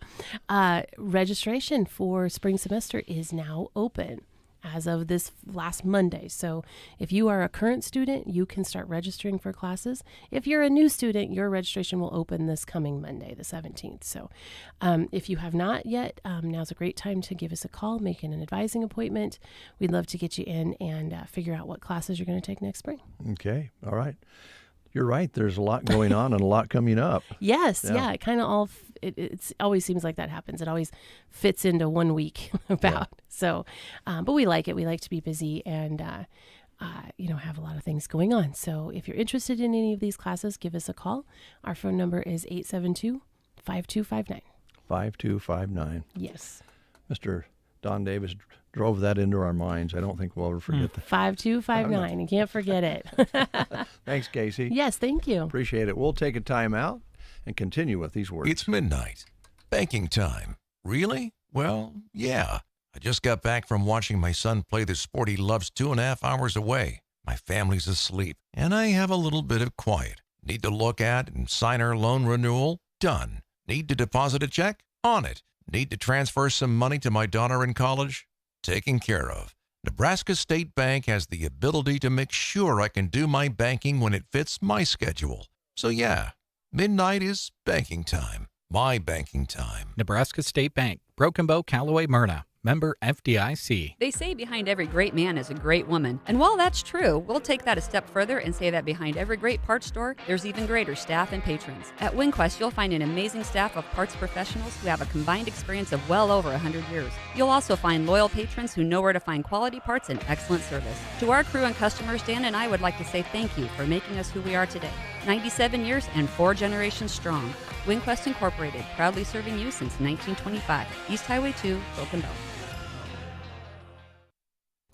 Registration for spring semester is now open as of this last Monday. So if you are a current student, you can start registering for classes. If you're a new student, your registration will open this coming Monday, the 17th. So if you have not yet, now's a great time to give us a call, make an advising appointment. We'd love to get you in and figure out what classes you're going to take next spring. Okay. All right. You're right. There's a lot going on and a lot coming up. Yes. Yeah. It kind of all, it always seems like that happens. It always fits into 1 week about. Yeah. So, but we like it. We like to be busy and, have a lot of things going on. So if you're interested in any of these classes, give us a call. Our phone number is 872-5259. 5259. Yes. Mr. Don Davis drove that into our minds. I don't think we'll ever forget that. 5259. You can't forget it. Thanks, Casey. Yes, thank you. Appreciate it. We'll take a time out and continue with these words. It's midnight. Banking time. Really? Well, yeah. I just got back from watching my son play the sport he loves 2.5 hours away. My family's asleep, and I have a little bit of quiet. Need to look at and sign our loan renewal? Done. Need to deposit a check? On it. Need to transfer some money to my daughter in college? Taken care of. Nebraska State Bank has the ability to make sure I can do my banking when it fits my schedule. So yeah, midnight is banking time. My banking time. Nebraska State Bank, Broken Bow, Callaway, Myrna. Member FDIC. They say behind every great man is a great woman. And while that's true, we'll take that a step further and say that behind every great parts store, there's even greater staff and patrons. At WinQuest, you'll find an amazing staff of parts professionals who have a combined experience of well over 100 years. You'll also find loyal patrons who know where to find quality parts and excellent service. To our crew and customers, Dan and I would like to say thank you for making us who we are today. 97 years and 4 generations strong. WinQuest Incorporated, proudly serving you since 1925. East Highway 2, Broken Bow.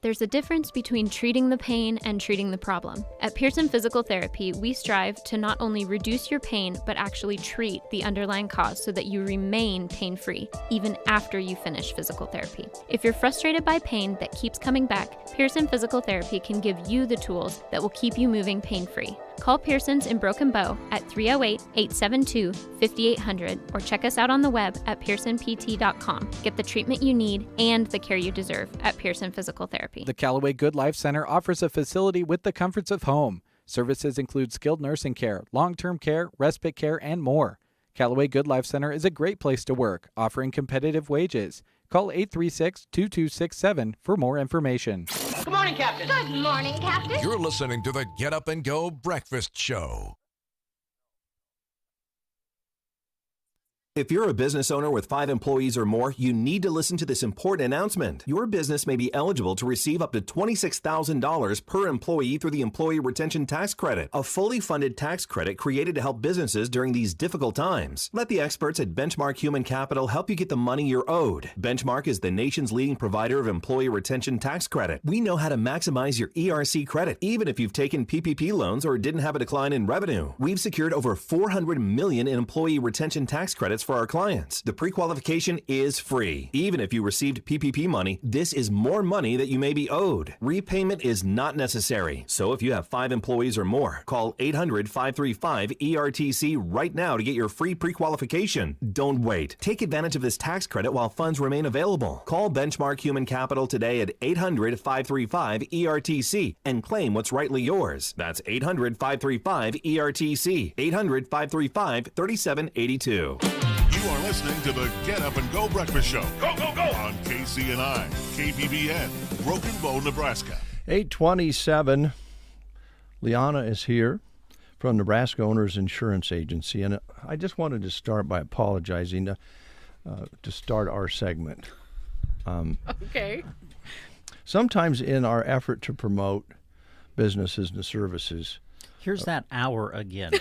There's a difference between treating the pain and treating the problem. At Pearson Physical Therapy, we strive to not only reduce your pain, but actually treat the underlying cause so that you remain pain-free, even after you finish physical therapy. If you're frustrated by pain that keeps coming back, Pearson Physical Therapy can give you the tools that will keep you moving pain-free. Call Pearson's in Broken Bow at 308-872-5800 or check us out on the web at pearsonpt.com. Get the treatment you need and the care you deserve at Pearson Physical Therapy. The Callaway Good Life Center offers a facility with the comforts of home. Services include skilled nursing care, long-term care, respite care, and more. Callaway Good Life Center is a great place to work, offering competitive wages. Call 836-2267 for more information. Good morning, Captain. Good morning, Captain. You're listening to the Get Up and Go Breakfast Show. If you're a business owner with 5 employees or more, you need to listen to this important announcement. Your business may be eligible to receive up to $26,000 per employee through the Employee Retention Tax Credit, a fully funded tax credit created to help businesses during these difficult times. Let the experts at Benchmark Human Capital help you get the money you're owed. Benchmark is the nation's leading provider of Employee Retention Tax Credit. We know how to maximize your ERC credit, even if you've taken PPP loans or didn't have a decline in revenue. We've secured over $400 million in Employee Retention Tax Credits for our clients. The pre-qualification is free. Even if you received PPP money, this is more money that you may be owed. Repayment is not necessary. So if you have 5 employees or more, call 800-535-ERTC right now to get your free pre-qualification. Don't wait. Take advantage of this tax credit while funds remain available. Call Benchmark Human Capital today at 800-535-ERTC and claim what's rightly yours. That's 800-535-ERTC. 800-535-3782. You are listening to the Get Up and Go Breakfast Show. Go, go, go! On KCNI, KBBN, Broken Bow, Nebraska. 8:27. Liana is here from Nebraska Owners Insurance Agency, and I just wanted to start by apologizing to start our segment. Okay. Sometimes in our effort to promote businesses and services. Here's that hour again.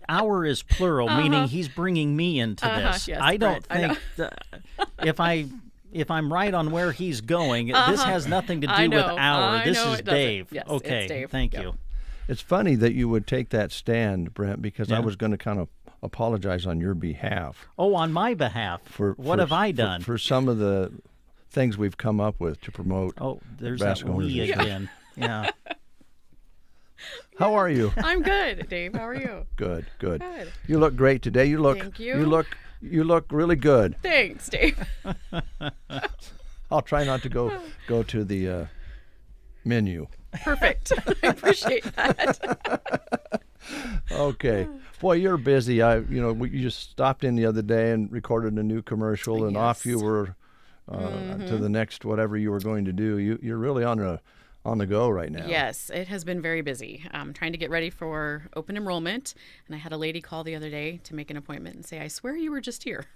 Our is plural, meaning he's bringing me into this. Yes, I don't Brent, think if I'm right on where he's going, this has nothing to do with our. This is Dave. Yes, okay, it's Dave. thank Yep. you. It's funny that you would take that stand, Brent, because I was going to kind of apologize on your behalf. Oh, on my behalf. What have I done? For some of the things we've come up with to promote. Oh, there's Nebraska that we Owners again. Yeah. How are you? I'm good, Dave. How are you? Good. Good. You look great today. You look. Thank you. You look really good. Thanks, Dave. I'll try not to go to the menu. Perfect. I appreciate that. Okay. Boy, you're busy. You just stopped in the other day and recorded a new commercial, and off you were to the next whatever you were going to do. You're really on the go right now. Yes, it has been very busy. I'm trying to get ready for open enrollment, and I had a lady call the other day to make an appointment and say, I swear you were just here.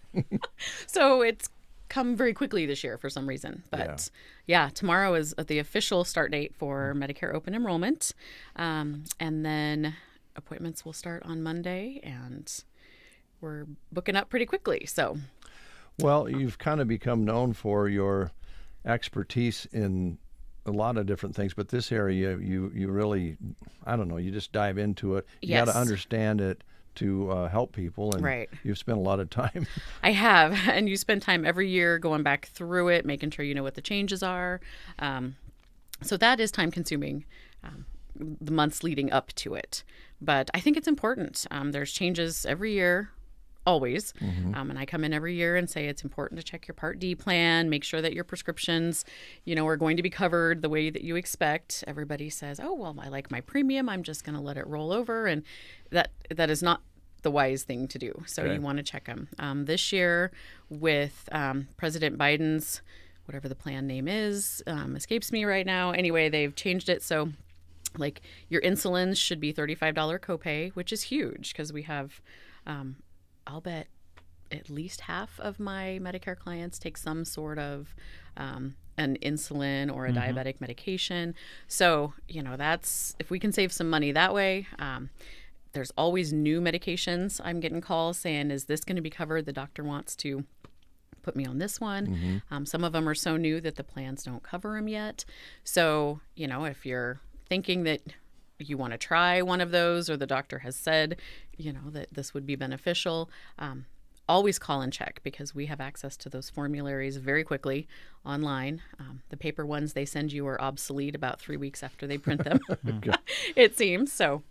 So it's come very quickly this year for some reason. But yeah, tomorrow is the official start date for Medicare open enrollment. And then appointments will start on Monday, and we're booking up pretty quickly. So, well, you've kind of become known for your expertise in a lot of different things, but this area, you really, I don't know, you just dive into it. You got to understand it to help people, and you've spent a lot of time. I have, and you spend time every year going back through it, making sure you know what the changes are. So that is time consuming, the months leading up to it. But I think it's important. There's changes every year. Always. And I come in every year and say it's important to check your Part D plan, make sure that your prescriptions, are going to be covered the way that you expect. Everybody says, oh, well, I like my premium. I'm just going to let it roll over. And that is not the wise thing to do. So you want to check them. This year with President Biden's, whatever the plan name is, escapes me right now. Anyway, they've changed it. So like your insulin should be $35 copay, which is huge because we have I'll bet at least half of my Medicare clients take some sort of an insulin or a diabetic medication. So, that's, if we can save some money that way. There's always new medications. I'm getting calls saying, is this going to be covered? The doctor wants to put me on this one. Some of them are so new that the plans don't cover them yet. So, if you're thinking that you want to try one of those, or the doctor has said, that this would be beneficial, always call and check, because we have access to those formularies very quickly online. The paper ones they send you are obsolete about 3 weeks after they print them, it seems. So,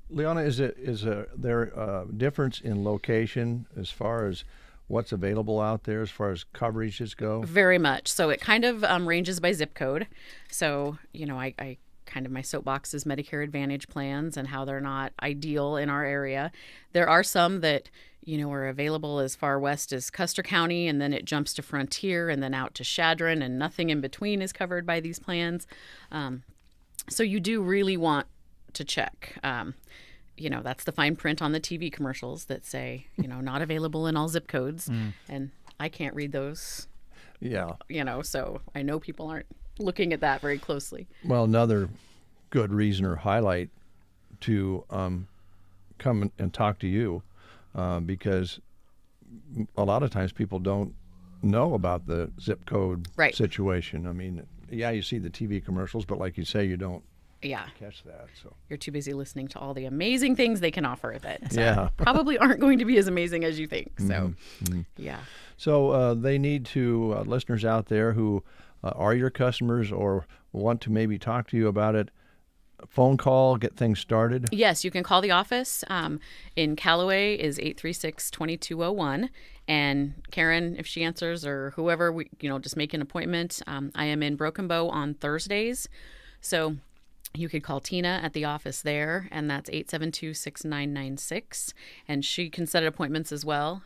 Liana, is there a difference in location as far as what's available out there as far as coverages go? Very much. So it kind of ranges by zip code. So, I kind of my soapbox is Medicare Advantage plans and how they're not ideal in our area. There are some that, are available as far west as Custer County, and then it jumps to Frontier and then out to Chadron, and nothing in between is covered by these plans. So you do really want to check. That's the fine print on the TV commercials that say, not available in all zip codes. And I can't read those. Yeah. So I know people aren't looking at that very closely. Well, another good reason or highlight to come and talk to you, because a lot of times people don't know about the zip code situation. I mean, you see the TV commercials, but like you say, you don't Yeah. catch that. So you're too busy listening to all the amazing things they can offer that probably aren't going to be as amazing as you think. So, yeah. So they need to, listeners out there who are your customers or want to maybe talk to you about it, phone call, get things started? Yes, you can call the office. In Callaway is 836-2201. And Karen, if she answers, or whoever, just make an appointment. I am in Broken Bow on Thursdays. So you could call Tina at the office there, and that's 872-6996. And she can set appointments as well.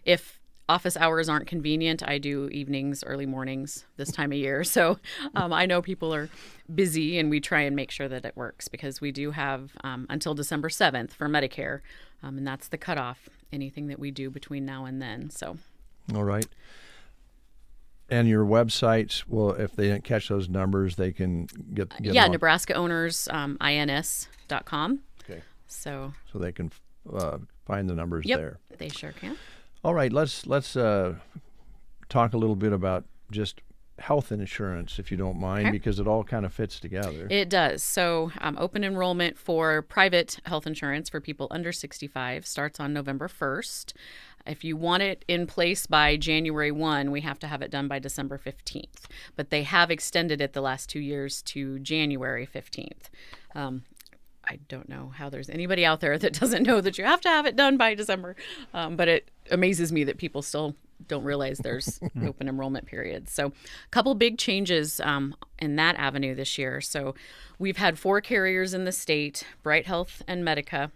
If office hours aren't convenient, I do evenings, early mornings this time of year. So I know people are busy, and we try and make sure that it works because we do have until December 7th for Medicare, and that's the cutoff, anything that we do between now and then. So, all right. And your websites, well, if they didn't catch those numbers, they can get them Nebraska Owners, INS.com. Okay. So they can find the numbers there. They sure can. All right, let's talk a little bit about just health insurance, if you don't mind, because it all kind of fits together. It does. So open enrollment for private health insurance for people under 65 starts on November 1st. If you want it in place by January 1, we have to have it done by December 15th. But they have extended it the last 2 years to January 15th. I don't know how there's anybody out there that doesn't know that you have to have it done by December. But it amazes me that people still don't realize there's open enrollment periods. So a couple big changes in that avenue this year. So we've had 4 carriers in the state, Bright Health and Medica,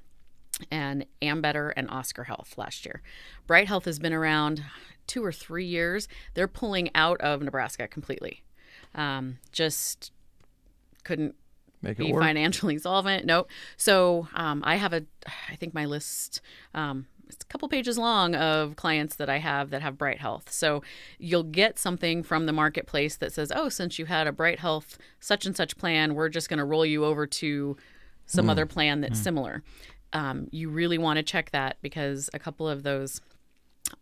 and Ambetter and Oscar Health last year. Bright Health has been around 2 or 3 years. They're pulling out of Nebraska completely. Just couldn't be financially solvent. Nope. So I have I think my list, it's a couple pages long of clients that I have that have Bright Health. So you'll get something from the marketplace that says, oh, since you had a Bright Health such and such plan, we're just going to roll you over to some other plan that's similar. You really want to check that because a couple of those,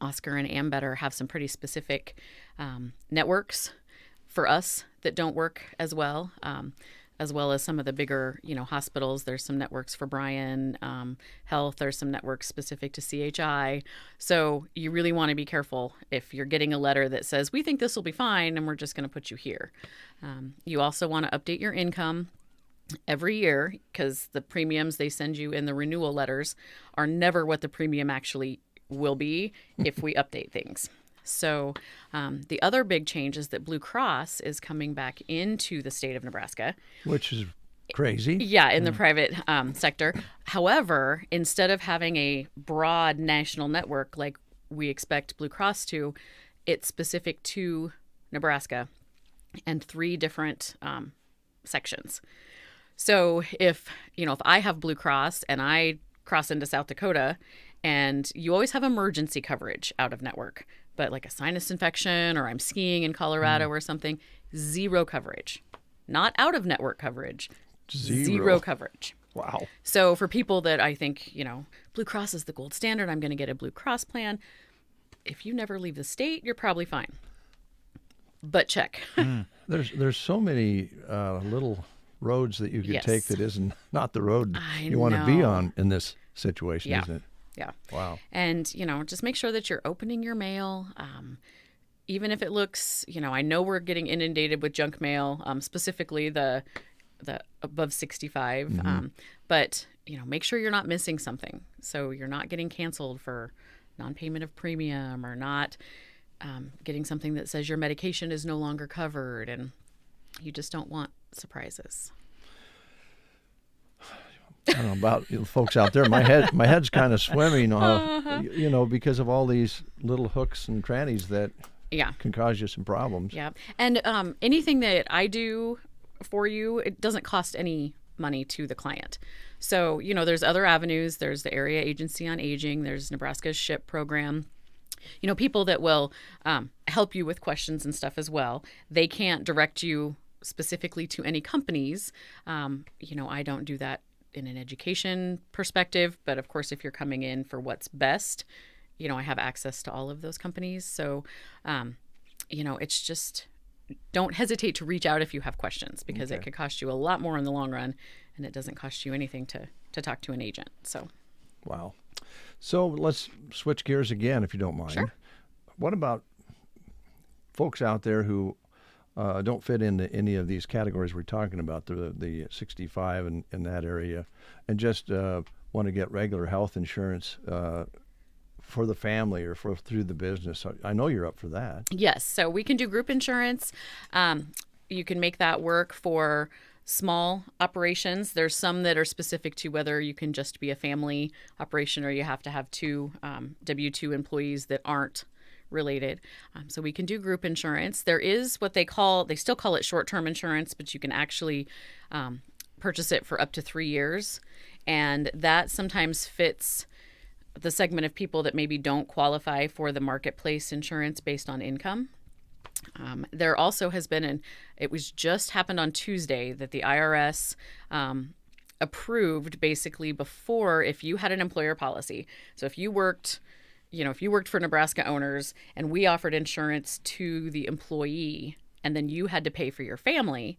Oscar and Ambetter, have some pretty specific networks for us that don't work as well as some of the bigger, hospitals. There's some networks for Bryan Health. There's some networks specific to CHI. So you really want to be careful if you're getting a letter that says, we think this will be fine and we're just going to put you here. You also want to update your income every year because the premiums they send you in the renewal letters are never what the premium actually will be if we update things. So the other big change is that Blue Cross is coming back into the state of Nebraska. Which is crazy. Yeah, in the private sector. However, instead of having a broad national network like we expect Blue Cross to, it's specific to Nebraska and 3 different sections. So if I have Blue Cross and I cross into South Dakota, and you always have emergency coverage out of network, but like a sinus infection or I'm skiing in Colorado or something, 0 coverage. Not out of network coverage, 0 coverage. Wow. So for people that I think, Blue Cross is the gold standard, I'm going to get a Blue Cross plan. If you never leave the state, you're probably fine. But check. There's so many little roads that you could take that isn't not the road you want to be on in this situation, isn't it? Yeah. Wow. And, just make sure that you're opening your mail. Even if it looks, I know we're getting inundated with junk mail, specifically the above 65. But, make sure you're not missing something. So you're not getting canceled for non-payment of premium or not getting something that says your medication is no longer covered. And you just don't want surprises. I don't know about folks out there. My head's kind of swimming, because of all these little hooks and crannies that can cause you some problems. Yeah, and anything that I do for you, it doesn't cost any money to the client. So there's other avenues. There's the Area Agency on Aging. There's Nebraska's SHIP program. People that will help you with questions and stuff as well. They can't direct you specifically to any companies. I don't do that in an education perspective, but of course, if you're coming in for what's best, I have access to all of those companies. So, it's just don't hesitate to reach out if you have questions, because it could cost you a lot more in the long run, and it doesn't cost you anything to talk to an agent. So, wow. So let's switch gears again, if you don't mind. Sure. What about folks out there who don't fit into any of these categories we're talking about, the 65 and in that area, and just want to get regular health insurance for the family or through the business? I know you're up for that. Yes. So we can do group insurance. You can make that work for small operations. There's some that are specific to whether you can just be a family operation or you have to have two W-2 employees that aren't related. So we can do group insurance. There is what they still call it short-term insurance, but you can actually purchase it for up to 3 years. And that sometimes fits the segment of people that maybe don't qualify for the marketplace insurance based on income. There also has been it was just happened on Tuesday that the IRS approved basically before, if you had an employer policy. So if you worked for Nebraska owners and we offered insurance to the employee and then you had to pay for your family,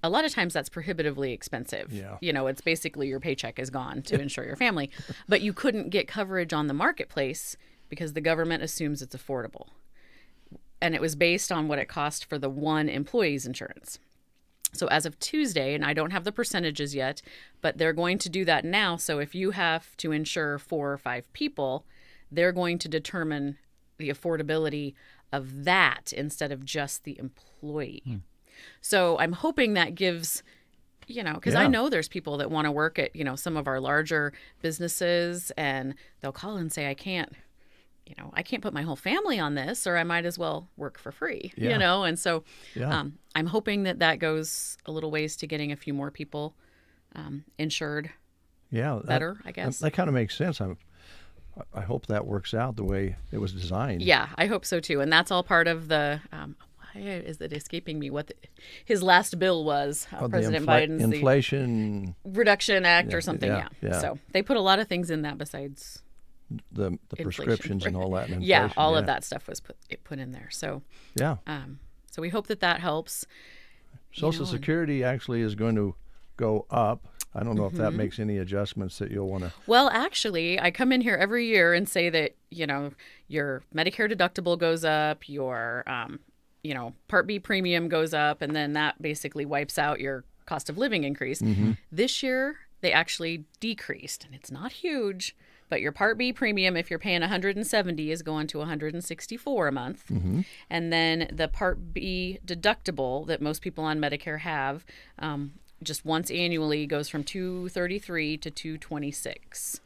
a lot of times that's prohibitively expensive. Yeah. It's basically your paycheck is gone to insure your family, but you couldn't get coverage on the marketplace because the government assumes it's affordable. And it was based on what it cost for the one employee's insurance. So as of Tuesday, and I don't have the percentages yet, but they're going to do that now. So if you have to insure 4 or 5 people, they're going to determine the affordability of that instead of just the employee. So I'm hoping that gives, because I know there's people that want to work at, some of our larger businesses, and they'll call and say, I can't put my whole family on this, or I might as well work for free, And so I'm hoping that goes a little ways to getting a few more people insured better, I guess. That kind of makes sense. I hope that works out the way it was designed. Yeah, I hope so too. And that's all part of the, why is it escaping me what his last bill was, President Biden's Inflation Reduction Act or something. Yeah. So they put a lot of things in that besides the prescriptions and all that. And yeah, all of that stuff was put in there. So yeah. So we hope that helps. Social Security actually is going to go up. I don't know if that makes any adjustments that you'll want to. Well, actually, I come in here every year and say that, your Medicare deductible goes up, your, Part B premium goes up, and then that basically wipes out your cost of living increase. This year, they actually decreased, and it's not huge, but your Part B premium, if you're paying $170, is going to $164 a month. And then the Part B deductible that most people on Medicare have, just once annually, goes from $233 to $226.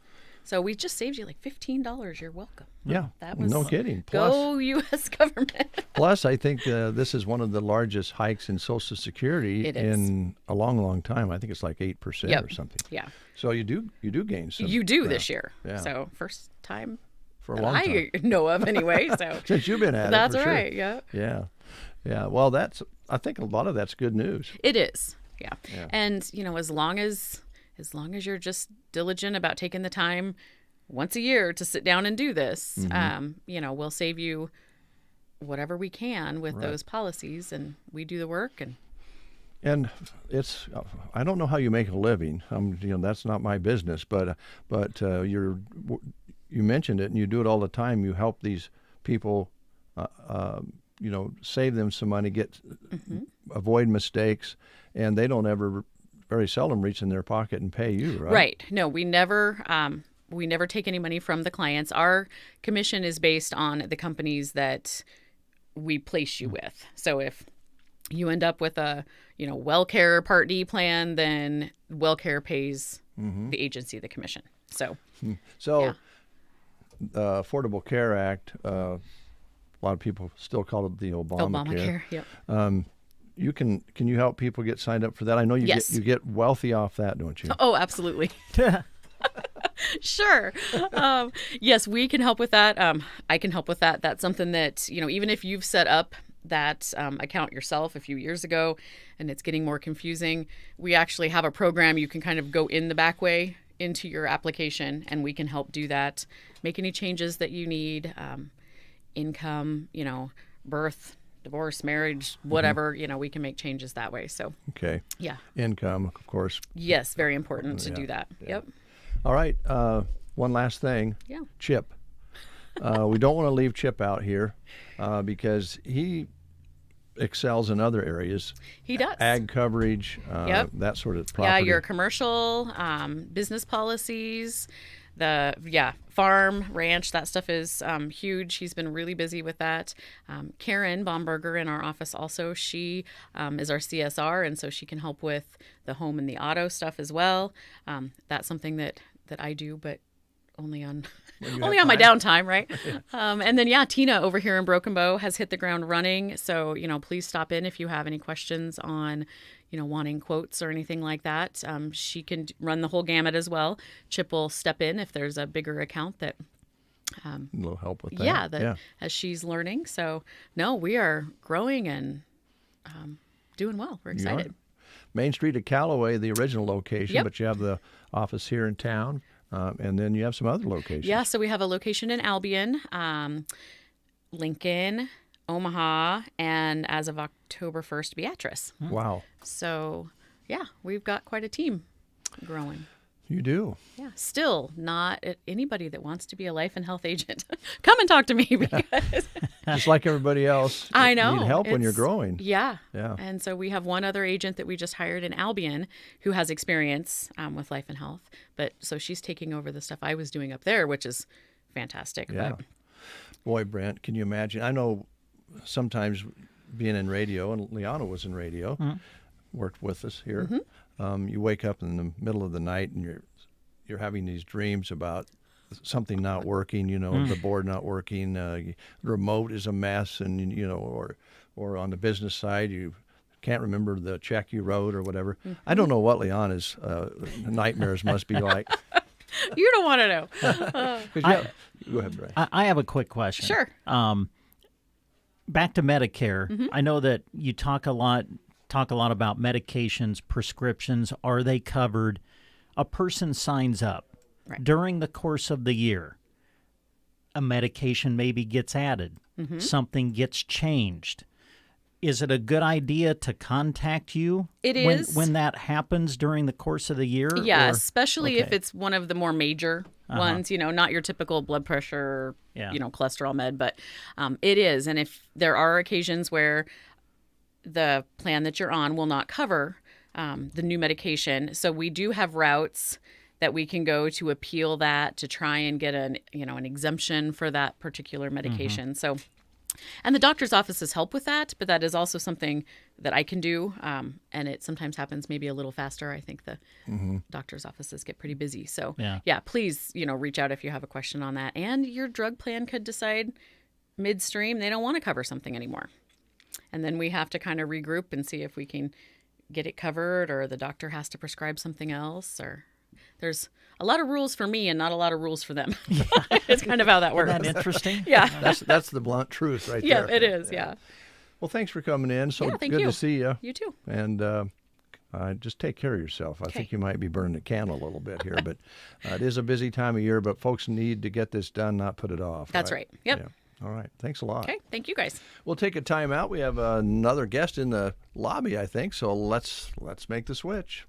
So we just saved you like $15. You're welcome. Yeah, that was no kidding. Go U.S. government. Plus, I think this is one of the largest hikes in Social Security in a long, long time. I think it's like 8% or something. Yeah. So you do gain some. You do this year. Yeah. So first time for a long time. I know of anyway. So since you've been at it. That's for sure. right. Yeah. Yeah. Yeah. Well, I think a lot of that's good news. It is. Yeah. And as long as you're just diligent about taking the time once a year to sit down and do this, we'll save you whatever we can with those policies, and we do the work. And it's, I don't know how you make a living. That's not my business, but you mentioned it, and you do it all the time. You help these people, save them some money, avoid mistakes, and they don't ever, very seldom, reach in their pocket and pay you, right? Right. No, we never take any money from the clients. Our commission is based on the companies that we place you with. So if you end up with a, WellCare Part D plan, then WellCare pays the agency the commission. So the Affordable Care Act, a lot of people still call it the Obamacare. Yep. Can you help people get signed up for that? I know you get wealthy off that, don't you? Oh, absolutely. Sure. Yes, we can help with that. I can help with that. That's something that, even if you've set up that account yourself a few years ago and it's getting more confusing, we actually have a program you can kind of go in the back way into your application, and we can help do that. Make any changes that you need, income, birth divorce, marriage, whatever, we can make changes that way. So, okay. Yeah. Income, of course. Yes, very important to do that. Yeah. Yep. All right. One last thing. Yeah. Chip. We don't want to leave Chip out here because he excels in other areas. He does. Ag coverage, that sort of property. Yeah, your commercial, business policies, farm, ranch, that stuff is huge. He's been really busy with that. Karen Baumberger in our office also, she is our CSR, and so she can help with the home and the auto stuff as well. That's something that I do, but only on my downtime, right? And then, Tina over here in Broken Bow has hit the ground running. So, please stop in if you have any questions on, wanting quotes or anything like that. She can run the whole gamut as well. Chip will step in if there's a bigger account that a little help with that. As she's learning. So, no, we are growing and doing well. We're excited. Main Street at Callaway, the original location, Yep. but you have the office here in town. And then you have some other locations. Yeah, so we have a location in Albion, Lincoln, Omaha, and as of October 1st, Beatrice. Wow. So, we've got quite a team growing. You do. Yeah, still not anybody that wants to be a life and health agent. Come and talk to me because just like everybody else. I know. You need help when you're growing. Yeah. Yeah. And so we have one other agent that we just hired in Albion who has experience with life and health. But so she's taking over the stuff I was doing up there, which is fantastic. Yeah. But, boy, Brent, can you imagine? I know sometimes being in radio, and Liana was in radio, worked with us here. Mm-hmm. You wake up in the middle of the night and you're having these dreams about something not working, the board not working, the remote is a mess, and or on the business side you can't remember the check you wrote or whatever. Mm-hmm. I don't know what Liana's nightmares must be like. You don't want to know. Go ahead, Bray. I have a quick question. Sure. Back to Medicare. Mm-hmm. I know that you talk a lot about medications, prescriptions. Are they covered? A person signs up during the course of the year. A medication maybe gets added. Mm-hmm. Something gets changed. Is it a good idea to contact you? It is. When that happens during the course of the year? Yeah, especially if it's one of the more major ones, not your typical blood pressure, cholesterol med, but it is. And if there are occasions where the plan that you're on will not cover the new medication, so we do have routes that we can go to appeal that to try and get an exemption for that particular medication. So, and the doctor's offices help with that, but that is also something that I can do, and it sometimes happens maybe a little faster. I think the doctor's offices get pretty busy. So, please, reach out if you have a question on that. And your drug plan could decide midstream they don't want to cover something anymore. And then we have to kind of regroup and see if we can get it covered, or the doctor has to prescribe something else, or there's a lot of rules for me and not a lot of rules for them. It's kind of how that works. Isn't that interesting? Yeah. That's the blunt truth right there. Yeah, it is. Yeah. Well, thanks for coming in. So thank good you. to see you. You too. And just take care of yourself. I think you might be burning the candle a little bit here, but it is a busy time of year, but folks need to get this done, not put it off. That's right. Yep. Yeah. All right. Thanks a lot. Okay. Thank you, guys. We'll take a time out. We have another guest in the lobby, I think. So let's make the switch.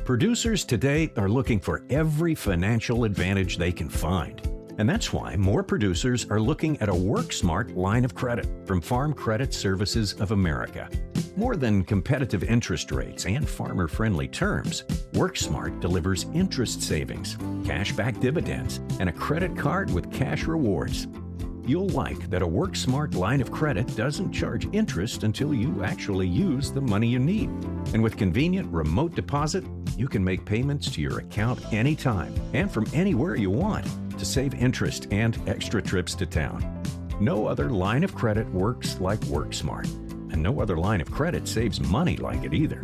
Producers today are looking for every financial advantage they can find. And that's why more producers are looking at a WorkSmart line of credit from Farm Credit Services of America. More than competitive interest rates and farmer-friendly terms, WorkSmart delivers interest savings, cashback dividends, and a credit card with cash rewards. You'll like that a WorkSmart line of credit doesn't charge interest until you actually use the money you need. And with convenient remote deposit, you can make payments to your account anytime and from anywhere you want to save interest and extra trips to town. No other line of credit works like WorkSmart, and no other line of credit saves money like it either.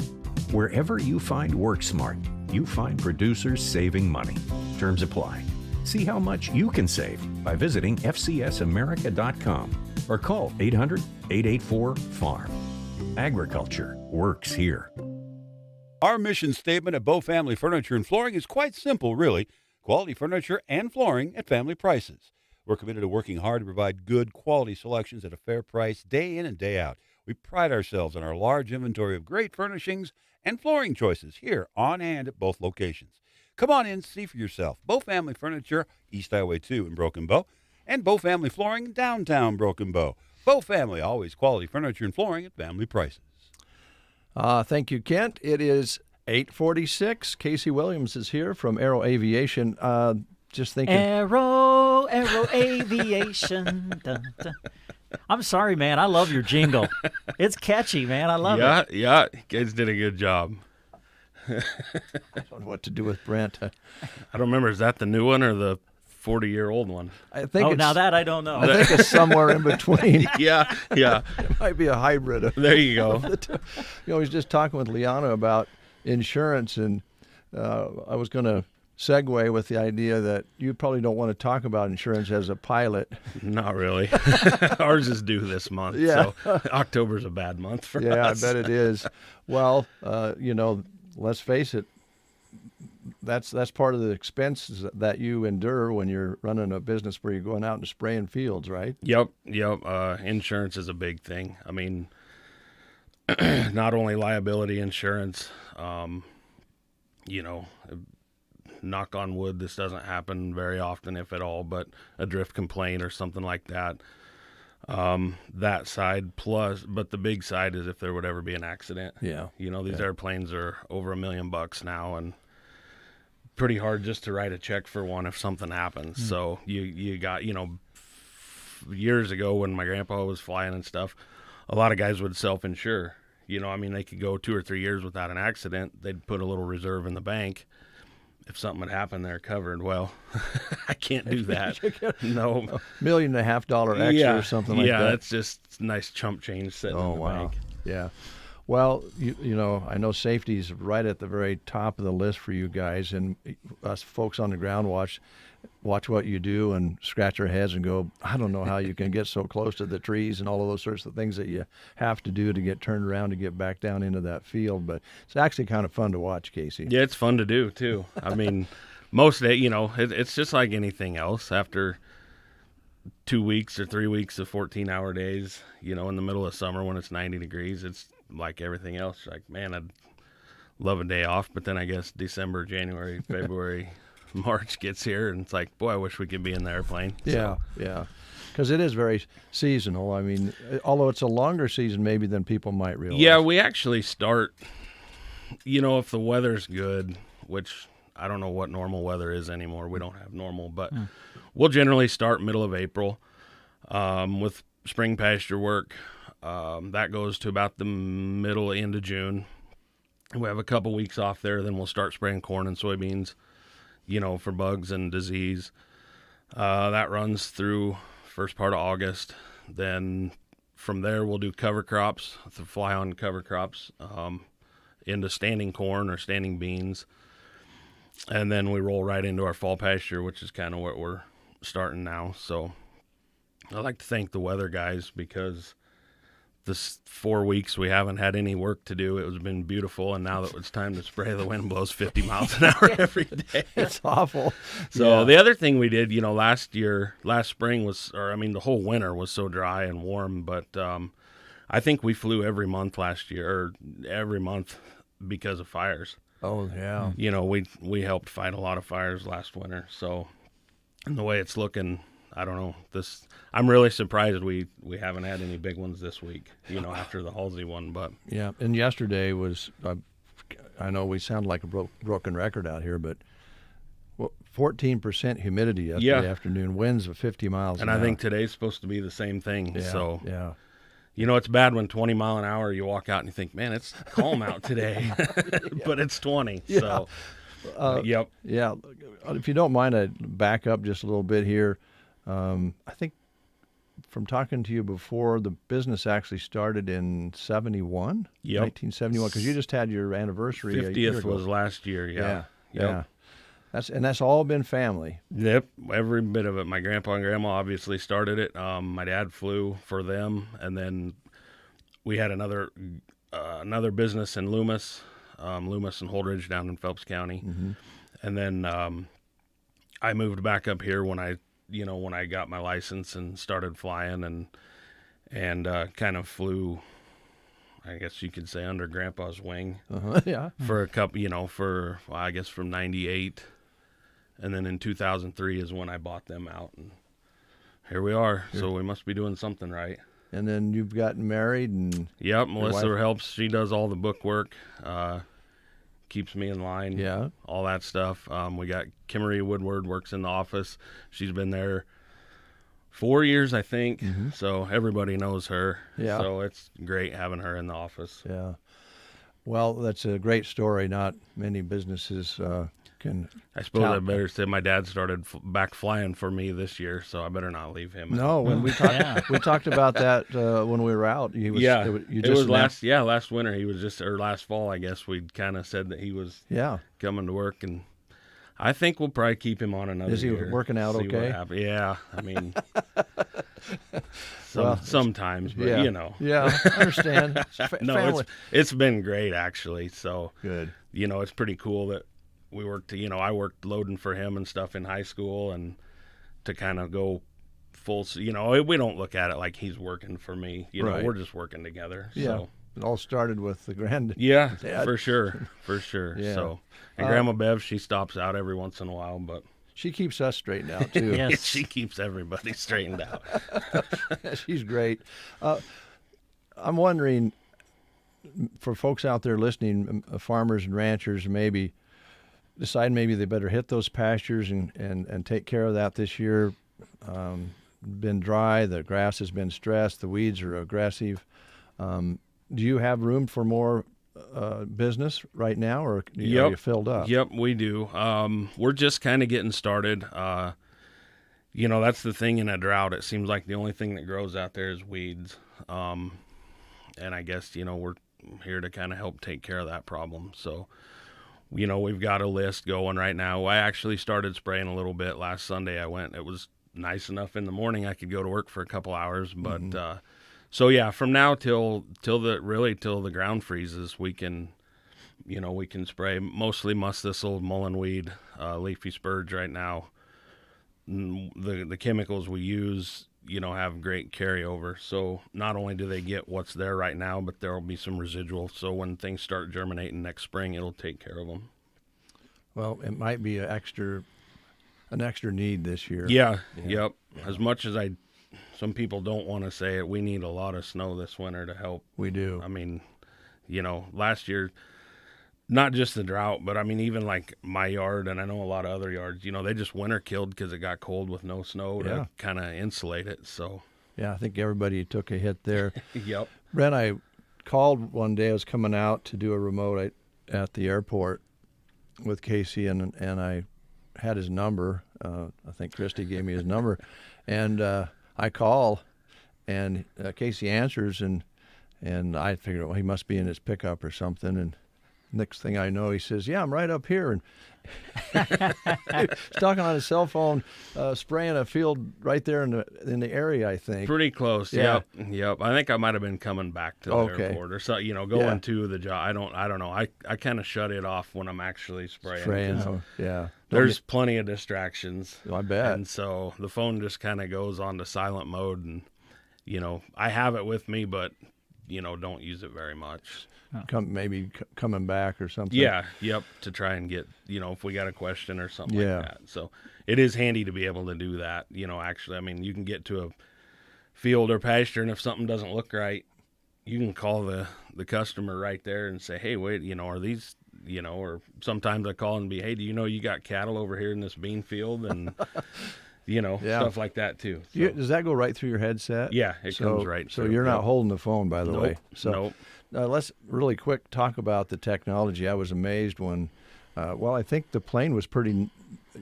Wherever you find WorkSmart, you find producers saving money. Terms apply. See how much you can save by visiting fcsamerica.com or call 800-884-FARM. Agriculture works here. Our mission statement at Bow Family Furniture and Flooring is quite simple, really. Quality furniture and flooring at family prices. We're committed to working hard to provide good quality selections at a fair price day in and day out. We pride ourselves on our large inventory of great furnishings and flooring choices here on hand at both locations. Come on in, see for yourself. Bow Family Furniture, East Highway 2 in Broken Bow, and Bow Family Flooring, downtown Broken Bow. Bow Family, always quality furniture and flooring at family prices. Thank you, Kent. It is 8:46. Casey Williams is here from Aero Aviation. Just thinking. Aero Aviation. Dun, dun. I'm sorry, man. I love your jingle. It's catchy, man. I love it. Yeah, kids did a good job. I don't know what to do with Brent. I don't remember. Is that the new one or the 40-year-old one? I think now that I don't know. I think it's somewhere in between. Yeah. It might be a hybrid. There you go. I was just talking with Liana about insurance, and I was going to segue with the idea that you probably don't want to talk about insurance as a pilot. Not really. Ours is due this month, Yeah. so October's a bad month for us. Yeah, I bet it is. Well, let's face it, that's part of the expenses that you endure when you're running a business where you're going out and spraying fields, right? Yep. Insurance is a big thing. I mean, not only liability insurance, knock on wood, this doesn't happen very often, if at all, but a drift complaint or something like that. That side but the big side is if there would ever be an accident. Yeah. These airplanes are over $1 million now, and pretty hard just to write a check for one if something happens. Mm. So you got, years ago when my grandpa was flying and stuff, a lot of guys would self-insure. They could go 2 or 3 years without an accident. They'd put a little reserve in the bank. If something would happen, they're covered. Well, I can't do that. No. $1.5 million extra or something like that. Yeah, that's just nice chump change sitting in the bank. Yeah. Well, I know safety is right at the very top of the list for you guys, and us folks on the ground watch what you do and scratch our heads and go, I don't know how you can get so close to the trees and all of those sorts of things that you have to do to get turned around to get back down into that field. But it's actually kind of fun to watch, Casey. Yeah, it's fun to do, too. I mean, most of it, it's just like anything else. After 2 weeks or 3 weeks of 14-hour days, in the middle of summer when it's 90 degrees, it's like everything else. Like, man, I'd love a day off. But then I guess December, January, February, March gets here, and it's like, boy, I wish we could be in the airplane. Yeah, because it is very seasonal. I mean, although it's a longer season maybe than people might realize. Yeah, we actually start, if the weather's good, which I don't know what normal weather is anymore. We don't have normal, but we'll generally start middle of April with spring pasture work. That goes to about the end of June. We have a couple weeks off there, then we'll start spraying corn and soybeans, for bugs and disease. That runs through first part of August. Then from there, we'll do cover crops, the fly-on cover crops, into standing corn or standing beans. And then we roll right into our fall pasture, which is kind of what we're starting now. So I'd like to thank the weather guys, because this 4 weeks we haven't had any work to do. It has been beautiful, and now that it's time to spray, the wind blows 50 miles an hour every day. It's awful. So the other thing we did, last spring the whole winter was so dry and warm, but I think we flew every month last year, or every month, because of fires. Oh, yeah. We helped fight a lot of fires last winter, so, and the way it's looking, I don't know. I'm really surprised we haven't had any big ones this week, after the Halsey one. But yeah, and yesterday was, I know we sound like a broken record out here, but 14% humidity yesterday afternoon, winds of 50 miles an hour. And I think today's supposed to be the same thing. Yeah, so yeah. It's bad when 20 mile an hour, you walk out and you think, man, it's calm out today, but it's 20. Yeah. So, yep. Yeah. If you don't mind, I'd back up just a little bit here. I think from talking to you before, the business actually started in 71? Yep. 1971, because you just had your anniversary. 50th was last year, yeah. Yep. Yeah. That's all been family. Yep, every bit of it. My grandpa and grandma obviously started it. My dad flew for them, and then we had another business in Loomis and Holdridge down in Phelps County. Mm-hmm. And then I moved back up here when I when I got my license and started flying and kind of flew, I guess you could say, under Grandpa's wing. Yeah. For a couple, I guess from 98. And then in 2003 is when I bought them out. And here we are. So we must be doing something right. And then you've gotten married and... Yep, Melissa helps. She does all the book work, keeps me in line, all that stuff. We got Kimmery Woodward works in the office. She's been there 4 years, I think. Mm-hmm. So everybody knows her. Yeah. So it's great having her in the office. Yeah. Well, that's a great story. Not many businesses can... I suppose I better say my dad started back flying for me this year, so I better not leave him. No, when we talked about that when we were out. It was last winter. He was last fall, I guess. We kind of said that he was coming to work, and I think we'll probably keep him on another year. Is he working out okay? Yeah, I mean, sometimes, but Yeah, I understand. It's been great, actually. So good. It's pretty cool that we worked. I worked loading for him and stuff in high school, and to kind of go full. We don't look at it like he's working for me. Right. We're just working together. Yeah. So. It all started with the granddad. Yeah, for sure. Yeah. So, and Grandma Bev, she stops out every once in a while, but she keeps us straightened out too. Yes, she keeps everybody straightened out. She's great. I'm wondering, for folks out there listening, farmers and ranchers, maybe decide maybe they better hit those pastures and take care of that this year. Been dry, the grass has been stressed, the weeds are aggressive. Do you have room for more business right now, or are you filled up? Yep, we do. We're just kind of getting started. That's the thing in a drought. It seems like the only thing that grows out there is weeds. And I guess, we're here to kind of help take care of that problem. So, we've got a list going right now. I actually started spraying a little bit last Sunday. It was nice enough in the morning I could go to work for a couple hours, but so yeah, from now till the ground freezes, we can spray mostly musk thistle, mullenweed, leafy spurge right now. The chemicals we use, have great carryover. So not only do they get what's there right now, but there will be some residual. So when things start germinating next spring, it'll take care of them. Well, it might be an extra need this year. Yeah. Yep. As much as some people don't want to say it, we need a lot of snow this winter to help. We do. I mean, last year, not just the drought, but I mean, even like my yard, and I know a lot of other yards, they just winter killed because it got cold with no snow to kind of insulate it. So, yeah, I think everybody took a hit there. Yep. Brent, I called one day. I was coming out to do a remote at the airport with Casey, and I had his number. I think Christy gave me his number, and I call, and Casey answers, and I figured, well, he must be in his pickup or something. And next thing I know, he says, "Yeah, I'm right up here," and he's talking on his cell phone, spraying a field right there in the area. I think pretty close. Yeah. Yep. I think I might have been coming back to the airport or so. Going to the job. I don't know. I kind of shut it off when I'm actually spraying. Yeah. There's plenty of distractions. I bet. And so the phone just kind of goes on to silent mode, and I have it with me, but don't use it very much. Coming back or something. Yeah. Yep. To try and get if we got a question or something like that. So it is handy to be able to do that. Actually, I mean, you can get to a field or pasture, and if something doesn't look right, you can call the customer right there and say, "Hey, wait, are these?" Or sometimes I call and be, "Hey, do you got cattle over here in this bean field?" And, stuff like that too. So. Does that go right through your headset? Yeah, it comes right through. So you're not holding the phone, by the way. Nope. Let's really quick talk about the technology. I was amazed when, I think the plane was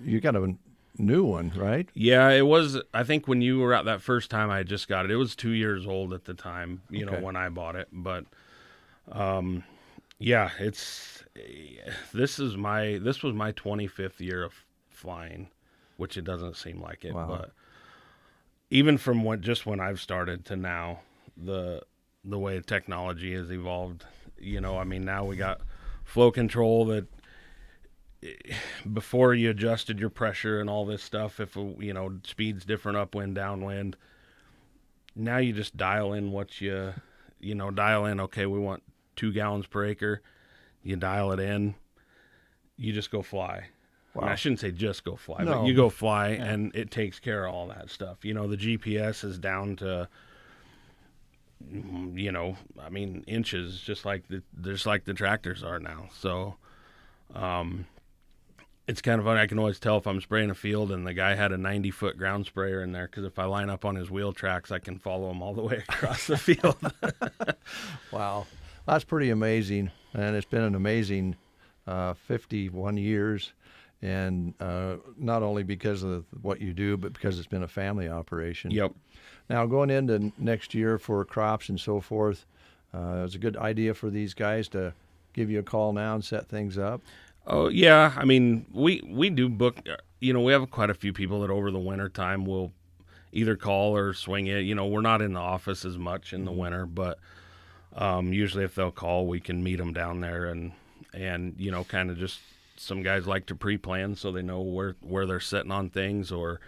you got a new one, right? Yeah, it was. I think when you were out that first time I just got it, it was 2 years old at the time, when I bought it. But, yeah, this was my 25th year of flying, which it doesn't seem like it. Wow. But even from when I've started to now, the way technology has evolved, now we got flow control that before you adjusted your pressure and all this stuff, if, speed's different upwind, downwind, now you just dial in what dial in, okay, we want 2 gallons per acre. You dial it in. You just go fly. Wow. I mean, I shouldn't say just go fly, No. but you go fly, and it takes care of all that stuff. The GPS is down to, inches, just like the tractors are now. So it's kind of funny. I can always tell if I'm spraying a field and the guy had a 90-foot ground sprayer in there, because if I line up on his wheel tracks, I can follow him all the way across the field. Wow. That's pretty amazing. And it's been an amazing 51 years. And not only because of what you do, but because it's been a family operation. Yep. Now, going into next year for crops and so forth, it's a good idea for these guys to give you a call now and set things up. Oh, yeah. I mean, we do book, we have quite a few people that over the winter time will either call or swing it. We're not in the office as much in the winter, but usually if they'll call, we can meet them down there and kind of just, some guys like to pre-plan so they know where they're sitting on things, or,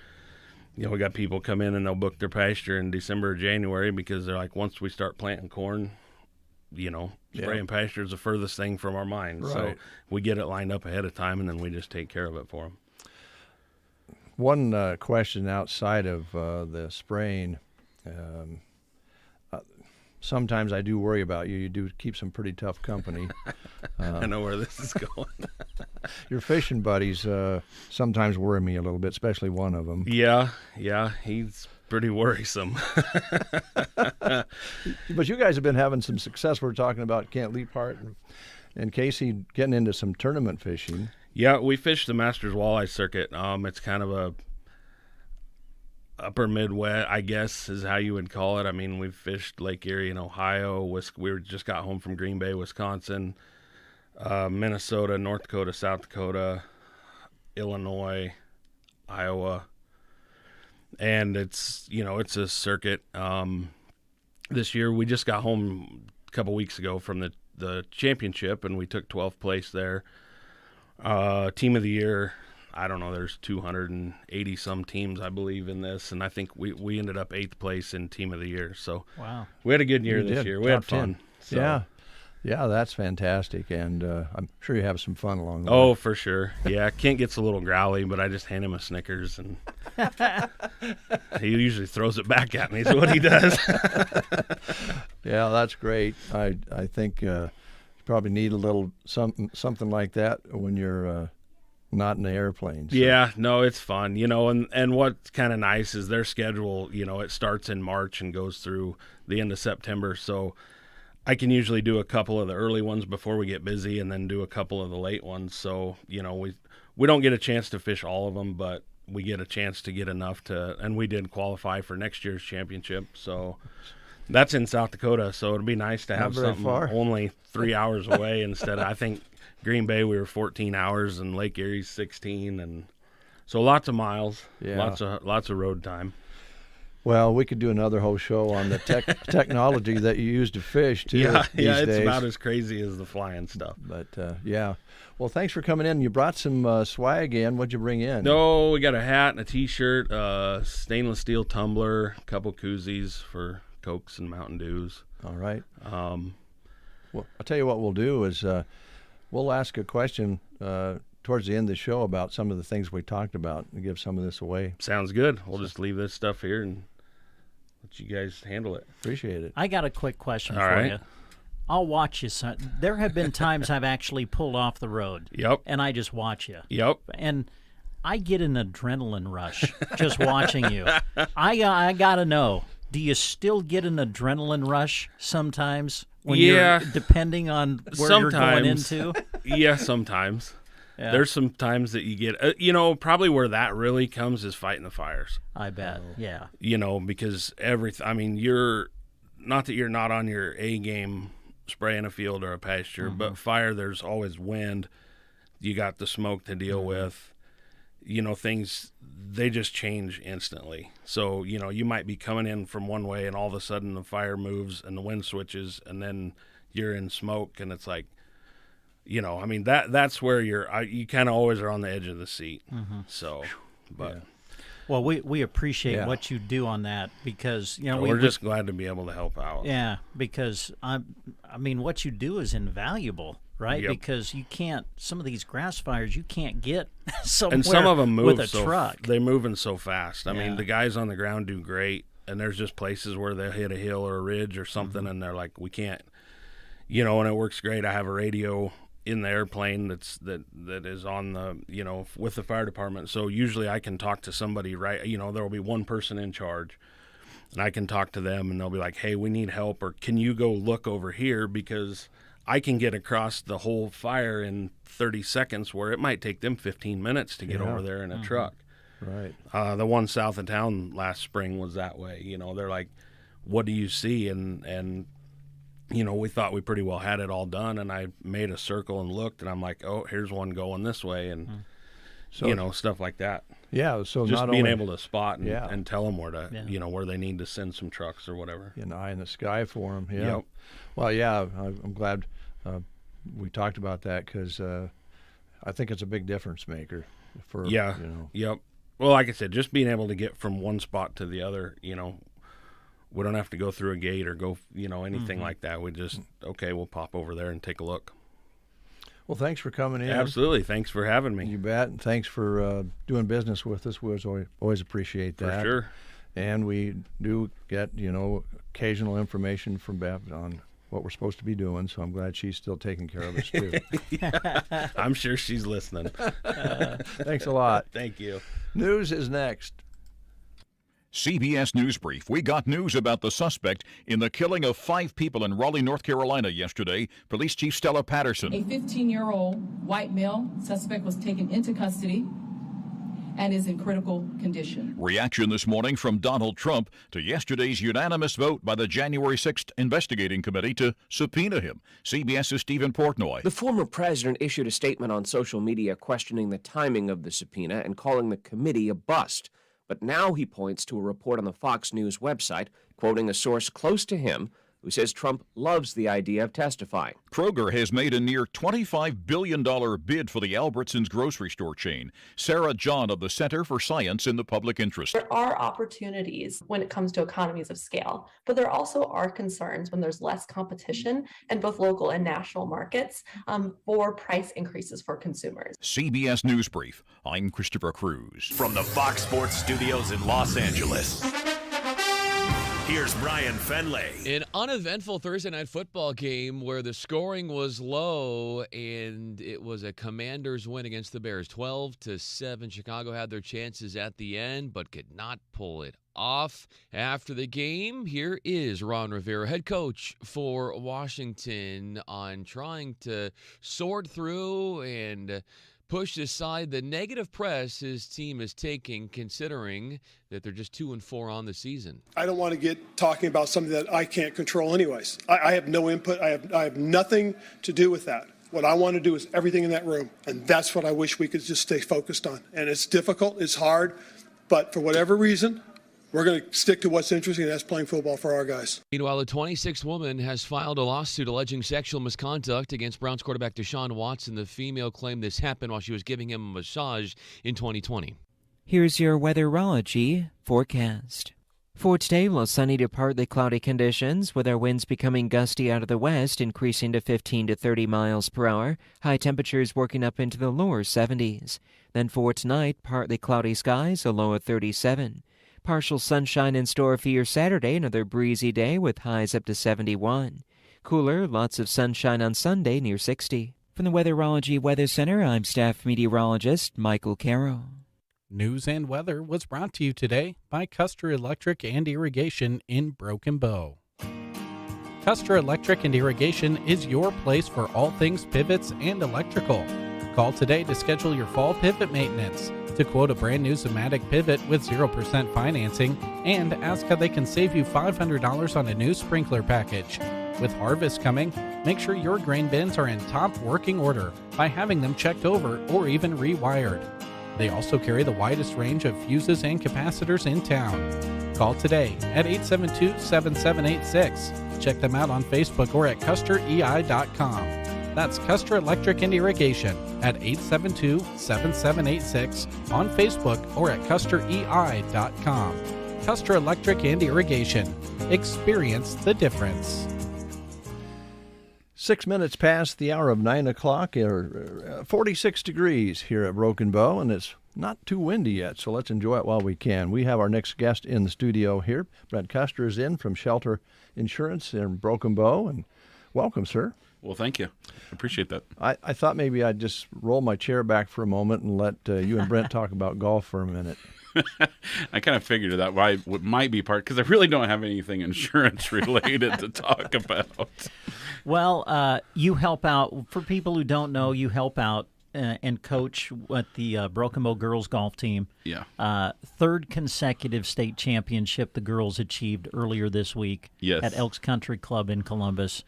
we got people come in and they'll book their pasture in December or January because they're like, once we start planting corn, spraying pasture is the furthest thing from our mind. Right. So we get it lined up ahead of time, and then we just take care of it for them. One question outside of the spraying, sometimes I do worry about you. You do keep some pretty tough company. I know where this is going. Your fishing buddies sometimes worry me a little bit, especially one of them. Yeah, he's pretty worrisome. But you guys have been having some success. We're talking about Kent Leaphart and Casey getting into some tournament fishing. Yeah, we fish the Masters Walleye Circuit. It's kind of a upper Midwest, I guess, is how you would call it. I mean, we've fished Lake Erie in Ohio. We just got home from Green Bay, Wisconsin, Minnesota, North Dakota, South Dakota, Illinois, Iowa. And it's a circuit. This year we just got home a couple weeks ago from the championship, and we took 12th place there. Team of the year, I don't know, there's 280 some teams, I believe, in this, and I think we ended up 8th place in team of the year. So wow, we had a good year this year. We had fun. So. Yeah, that's fantastic, and I'm sure you have some fun along the way. way. For sure. Yeah, Kent gets a little growly, but I just hand him a Snickers, and he usually throws it back at me. Is what he does. Yeah, that's great. I think you probably need a little something like that when you're not in the airplane. So. Yeah, no, it's fun, and what's kind of nice is their schedule, it starts in March and goes through the end of September, so I can usually do a couple of the early ones before we get busy, and then do a couple of the late ones. So, we don't get a chance to fish all of them, but we get a chance to get enough and we did qualify for next year's championship. So that's in South Dakota. So it'd be nice to have something only 3 hours away instead of, I think Green Bay, we were 14 hours and Lake Erie's 16. And so lots of miles, lots of road time. Well, we could do another whole show on the technology that you use to fish, too. Yeah, it's days. about as crazy as the flying stuff. But, yeah. Well, thanks for coming in. You brought some swag in. What'd you bring in? No, we got a hat and a T-shirt, stainless steel tumbler, a couple koozies for Cokes and Mountain Dews. All right. Well, I'll tell you what we'll do is we'll ask a question towards the end of the show about some of the things we talked about and give some of this away. Sounds good. We'll just leave this stuff here and let you guys handle it. Appreciate it. I got a quick question for you. I'll watch you, son. There have been times I've actually pulled off the road. Yep. And I just watch you. Yep. And I get an adrenaline rush just watching you. I got to know, do you still get an adrenaline rush sometimes when you're depending on where you're going into? Yeah, sometimes. Yeah. There's some times that you get, probably where that really comes is fighting the fires. I bet, yeah. Because you're, not that you're not on your A game spraying a field or a pasture, but fire, there's always wind. You got the smoke to deal with. Things, they just change instantly. So, you might be coming in from one way and all of a sudden the fire moves and the wind switches and then you're in smoke and it's like, I mean, that's where you kind of always are on the edge of the seat. So, but. Yeah. Well, we appreciate what you do on that because, we're just glad to be able to help out. Yeah, because, I mean, what you do is invaluable, right? Yep. Because you can't, some of these grass fires, you can't get somewhere and some of them move with a truck. They're moving so fast. I mean, the guys on the ground do great, and there's just places where they hit a hill or a ridge or something, and they're like, we can't, and it works great. I have a radio in the airplane that is on the with the fire department, so usually I can talk to somebody, right? There will be one person in charge, and I can talk to them, and they'll be like, hey, we need help, or can you go look over here, because I can get across the whole fire in 30 seconds where it might take them 15 minutes to get over there in a truck. Right. The one south of town last spring was that way. They're like, what do you see? And we thought we pretty well had it all done, and I made a circle and looked, and I'm like, oh, here's one going this way, and so, stuff like that. Yeah, so just not being only, able to spot and tell them where to, where they need to send some trucks or whatever. An eye in the sky for them. Yeah. Yep. Well, yeah, I'm glad we talked about that because I think it's a big difference maker. For Yep. Well, like I said, just being able to get from one spot to the other, we don't have to go through a gate or go, anything like that. We just, we'll pop over there and take a look. Well, thanks for coming in. Absolutely. Thanks for having me. You bet. And thanks for doing business with us. We always appreciate that. For sure. And we do get, occasional information from Beth on what we're supposed to be doing, so I'm glad she's still taking care of us, too. I'm sure she's listening. Thanks a lot. Thank you. News is next. CBS News Brief. We got news about the suspect in the killing of 5 people in Raleigh, North Carolina yesterday. Police Chief Stella Patterson. A 15-year-old white male suspect was taken into custody and is in critical condition. Reaction this morning from Donald Trump to yesterday's unanimous vote by the January 6th investigating committee to subpoena him. CBS's Stephen Portnoy. The former president issued a statement on social media questioning the timing of the subpoena and calling the committee a bust. But now he points to a report on the Fox News website, quoting a source close to him, who says Trump loves the idea of testifying. Kroger has made a near $25 billion bid for the Albertsons grocery store chain. Sarah John of the Center for Science in the Public Interest. There are opportunities when it comes to economies of scale, but there also are concerns when there's less competition in both local and national markets for price increases for consumers. CBS News Brief. I'm Christopher Cruz. From the Fox Sports Studios in Los Angeles, here's Brian Fenley. An uneventful Thursday night football game where the scoring was low and it was a Commanders win against the Bears. 12-7. Chicago had their chances at the end but could not pull it off. After the game, here is Ron Rivera, head coach for Washington, on trying to sort through and push aside the negative press his team is taking, considering that they're just 2-4 on the season. I don't want to get talking about something that I can't control anyways. I have no input. I have nothing to do with that. What I want to do is everything in that room, and that's what I wish we could just stay focused on. And it's difficult, it's hard, but for whatever reason, we're going to stick to what's interesting, and that's playing football for our guys. Meanwhile, a 26th woman has filed a lawsuit alleging sexual misconduct against Browns quarterback Deshaun Watson. The female claimed this happened while she was giving him a massage in 2020. Here's your weatherology forecast. For today, we'll sunny to partly cloudy conditions, with our winds becoming gusty out of the west, increasing to 15 to 30 miles per hour. High temperatures working up into the lower 70s. Then for tonight, partly cloudy skies, a low of 37. Partial sunshine in store for your Saturday, another breezy day with highs up to 71. Cooler, lots of sunshine on Sunday, near 60. From the Weatherology Weather Center, I'm staff meteorologist Michael Caro. News and weather was brought to you today by Custer Electric and Irrigation in Broken Bow. Custer Electric and Irrigation is your place for all things pivots and electrical. Call today to schedule your fall pivot maintenance, to quote a brand new Zematic pivot with 0% financing, and ask how they can save you $500 on a new sprinkler package. With harvest coming, make sure your grain bins are in top working order by having them checked over or even rewired. They also carry the widest range of fuses and capacitors in town. Call today at 872-7786. Check them out on Facebook or at custerei.com. That's Custer Electric and Irrigation at 872-7786 on Facebook or at custerei.com. Custer Electric and Irrigation. Experience the difference. 6 minutes past the hour of 9 o'clock, 46 degrees here at Broken Bow, and it's not too windy yet, so let's enjoy it while we can. We have our next guest in the studio here. Brent Custer is in from Shelter Insurance in Broken Bow, and welcome, sir. Well, thank you. Appreciate that. I thought maybe I'd just roll my chair back for a moment and let you and Brent talk about golf for a minute. I kind of figured that might be part, because I really don't have anything insurance related to talk about. Well, you help out. For people who don't know, you help out and coach with the Broken Bow girls golf team. Yeah. Third consecutive state championship the girls achieved earlier this week at Elks Country Club in Columbus.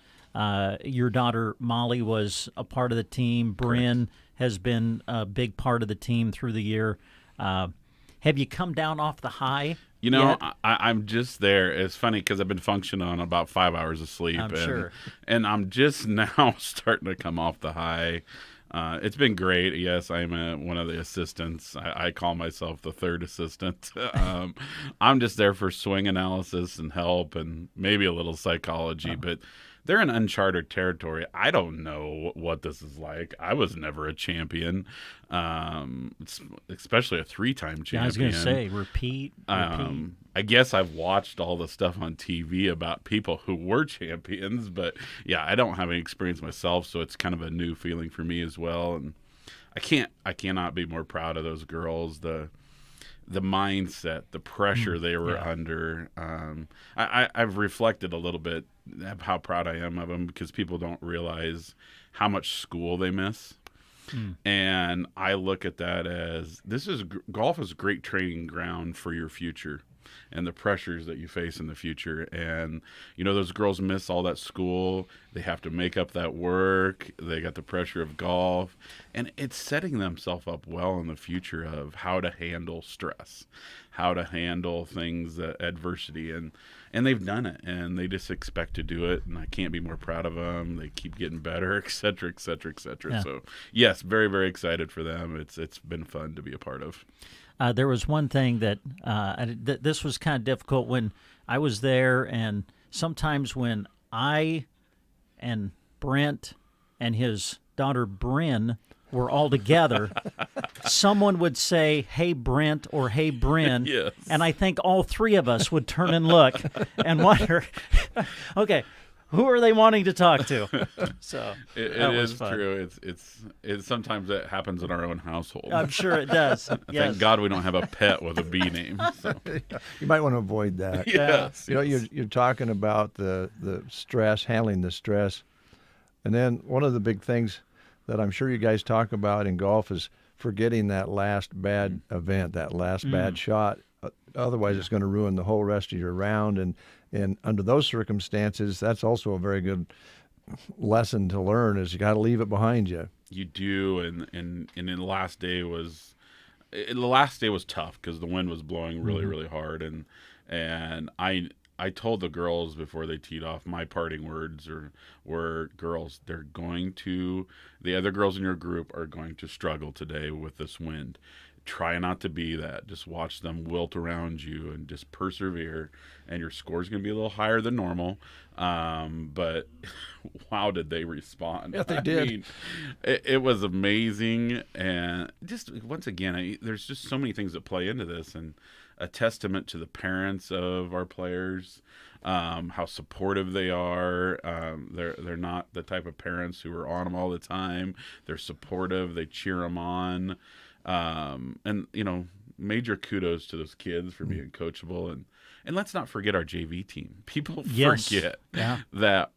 Your daughter Molly was a part of the team. Bryn has been a big part of the team through the year. Have you come down off the high? You know, I'm just there. It's funny because I've been functioning on about 5 hours of sleep. Sure. And I'm just now starting to come off the high. It's been great. Yes, I'm one of the assistants. I call myself the third assistant. I'm just there for swing analysis and help and maybe a little psychology, but they're in uncharted territory. I don't know what this is like. I was never a champion, especially a 3-time champion. I was going to say, repeat. I guess I've watched all the stuff on TV about people who were champions, but yeah, I don't have any experience myself, so it's kind of a new feeling for me as well. And I cannot be more proud of those girls. The mindset, the pressure they were under. I've reflected a little bit of how proud I am of them, because people don't realize how much school they miss. And I look at that as golf is a great training ground for your future and the pressures that you face in the future. And, you know, those girls miss all that school. They have to make up that work. They got the pressure of golf. And it's setting themselves up well in the future of how to handle stress, how to handle things, adversity. And they've done it, and they just expect to do it. And I can't be more proud of them. They keep getting better, et cetera, et cetera, et cetera. Yeah. So, yes, very, very excited for them. It's been fun to be a part of. There was one thing that this was kind of difficult when I was there, and sometimes when I and Brent and his daughter Bryn were all together, someone would say, "Hey, Brent," or "Hey, Bryn," Yes. and I think all three of us would turn and look and wonder, okay, who are they wanting to talk to? So it is fun. true. It's sometimes that happens in our own household. I'm sure it does. Yes. Thank God we don't have a pet with a B name. So. You might want to avoid that. Yes. You know, you're talking about the stress, handling the stress, and then one of the big things that I'm sure you guys talk about in golf is forgetting that last bad event, that last bad shot. Otherwise, it's going to ruin the whole rest of your round. And under those circumstances, that's also a very good lesson to learn, is you got to leave it behind you. You do, and the last day was tough because the wind was blowing really, really hard, and I told the girls before they teed off, my parting words were, girls, the other girls in your group are going to struggle today with this wind. Try not to be that. Just watch them wilt around you and just persevere, and your score's going to be a little higher than normal. But wow, did they respond? Yeah, they did. I mean, it was amazing. And just once again, there's just so many things that play into this, and a testament to the parents of our players, how supportive they are. They're not the type of parents who are on them all the time. They're supportive. They cheer them on. And, you know, major kudos to those kids for being coachable. And let's not forget our JV team. People forget that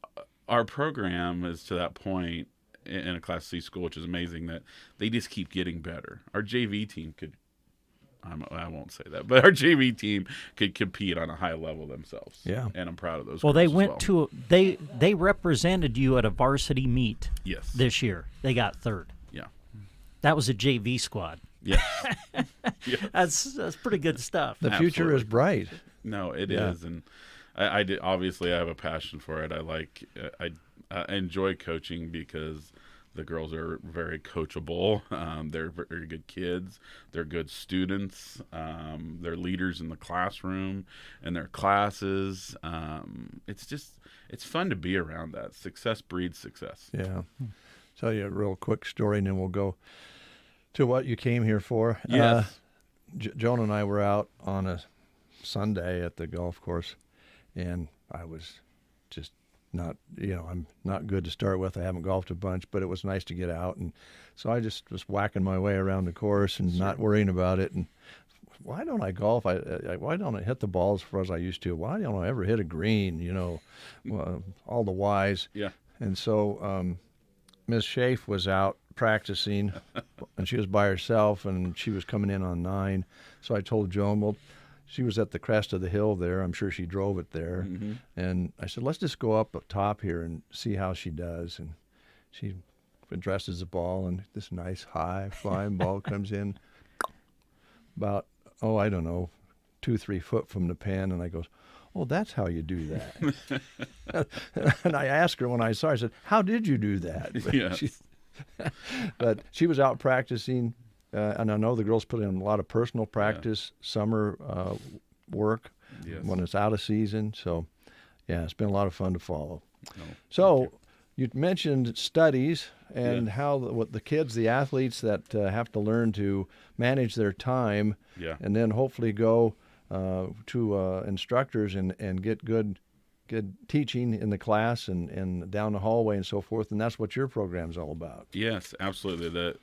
our program is to that point in a Class C school, which is amazing, that they just keep getting better. Our JV team I won't say that, but our JV team could compete on a high level themselves. Yeah. And I'm proud of those. Well, they girls went they represented you at a varsity meet this year. They got third. Yeah. That was a JV squad. Yeah. That's pretty good stuff. The future is bright. No, it is, and I obviously I have a passion for it. enjoy coaching because the girls are very coachable. They're very good kids. They're good students. They're leaders in the classroom and their classes. It's fun to be around that. Success breeds success. Yeah. Tell you a real quick story, and then we'll go to what you came here for. Yes. Joan and I were out on a Sunday at the golf course, and I was just not, I'm not good to start with. I haven't golfed a bunch, but it was nice to get out. And so I just was whacking my way around the course and not worrying about it. And why don't I golf? Why don't I hit the balls for as I used to? Why don't I ever hit a green? All the whys. Yeah. And so Ms. Schaaf was out practicing, and she was by herself, and she was coming in on 9. So I told Joan, well, she was at the crest of the hill there. I'm sure she drove it there. Mm-hmm. And I said, let's just go up top here and see how she does. And she addresses the ball, and this nice high flying ball comes in about, 2-3 foot from the pin. And I goes, oh, that's how you do that. And I asked her when I saw her, I said, how did you do that? Yes. But she was out practicing. And I know the girls put in a lot of personal practice, summer work when it's out of season. So, yeah, it's been a lot of fun to follow. So you mentioned studies and how the kids, the athletes that have to learn to manage their time and then hopefully go to instructors and get good teaching in the class and down the hallway and so forth. And that's what your program's all about. Yes, absolutely.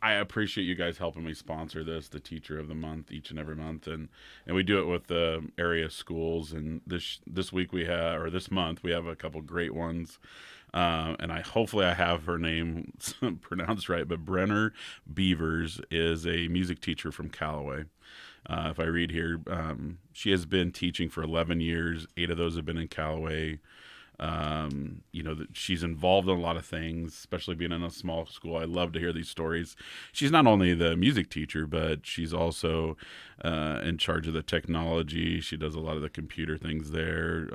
I appreciate you guys helping me sponsor this, the Teacher of the Month, each and every month, and we do it with the area schools. And this month we have a couple great ones, and hopefully I have her name pronounced right. But Brenner Beavers is a music teacher from Callaway. If I read here, she has been teaching for 11 years. 8 of those have been in Callaway. She's involved in a lot of things, especially being in a small school. I love to hear these stories. She's not only the music teacher, but she's also in charge of the technology. She does a lot of the computer things there.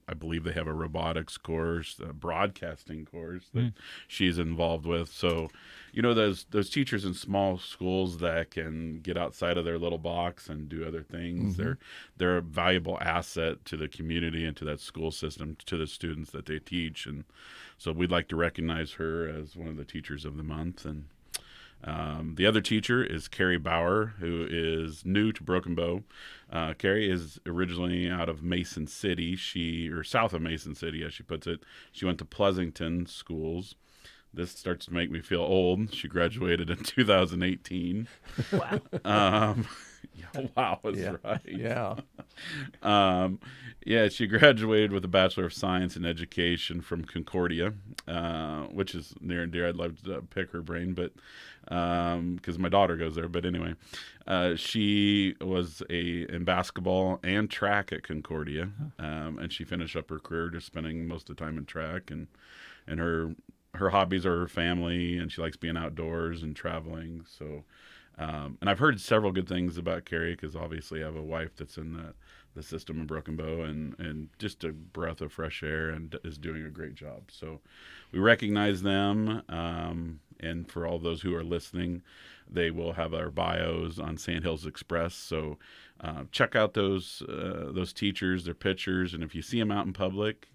I believe they have a robotics course, a broadcasting course that she's involved with. So, those teachers in small schools that can get outside of their little box and do other things, they're a valuable asset to the community and to that school system, to the students that they teach. And so we'd like to recognize her as one of the Teachers of the Month. And the other teacher is Carrie Bauer, who is new to Broken Bow. Carrie is originally out of Mason City, or south of Mason City, as she puts it. She went to Pleasanton schools. This starts to make me feel old. She graduated in 2018. Wow. Wow, that's right. Yeah. She graduated with a Bachelor of Science in Education from Concordia, which is near and dear. I'd love to pick her brain, but because my daughter goes there. But anyway, she was in basketball and track at Concordia, and she finished up her career just spending most of the time in track. And her hobbies are her family, and she likes being outdoors and traveling. So, and I've heard several good things about Carrie because obviously I have a wife that's in the system in Broken Bow and just a breath of fresh air and is doing a great job. So we recognize them. And for all those who are listening, they will have our bios on Sandhills Express. So check out those teachers, their pictures, and if you see them out in public,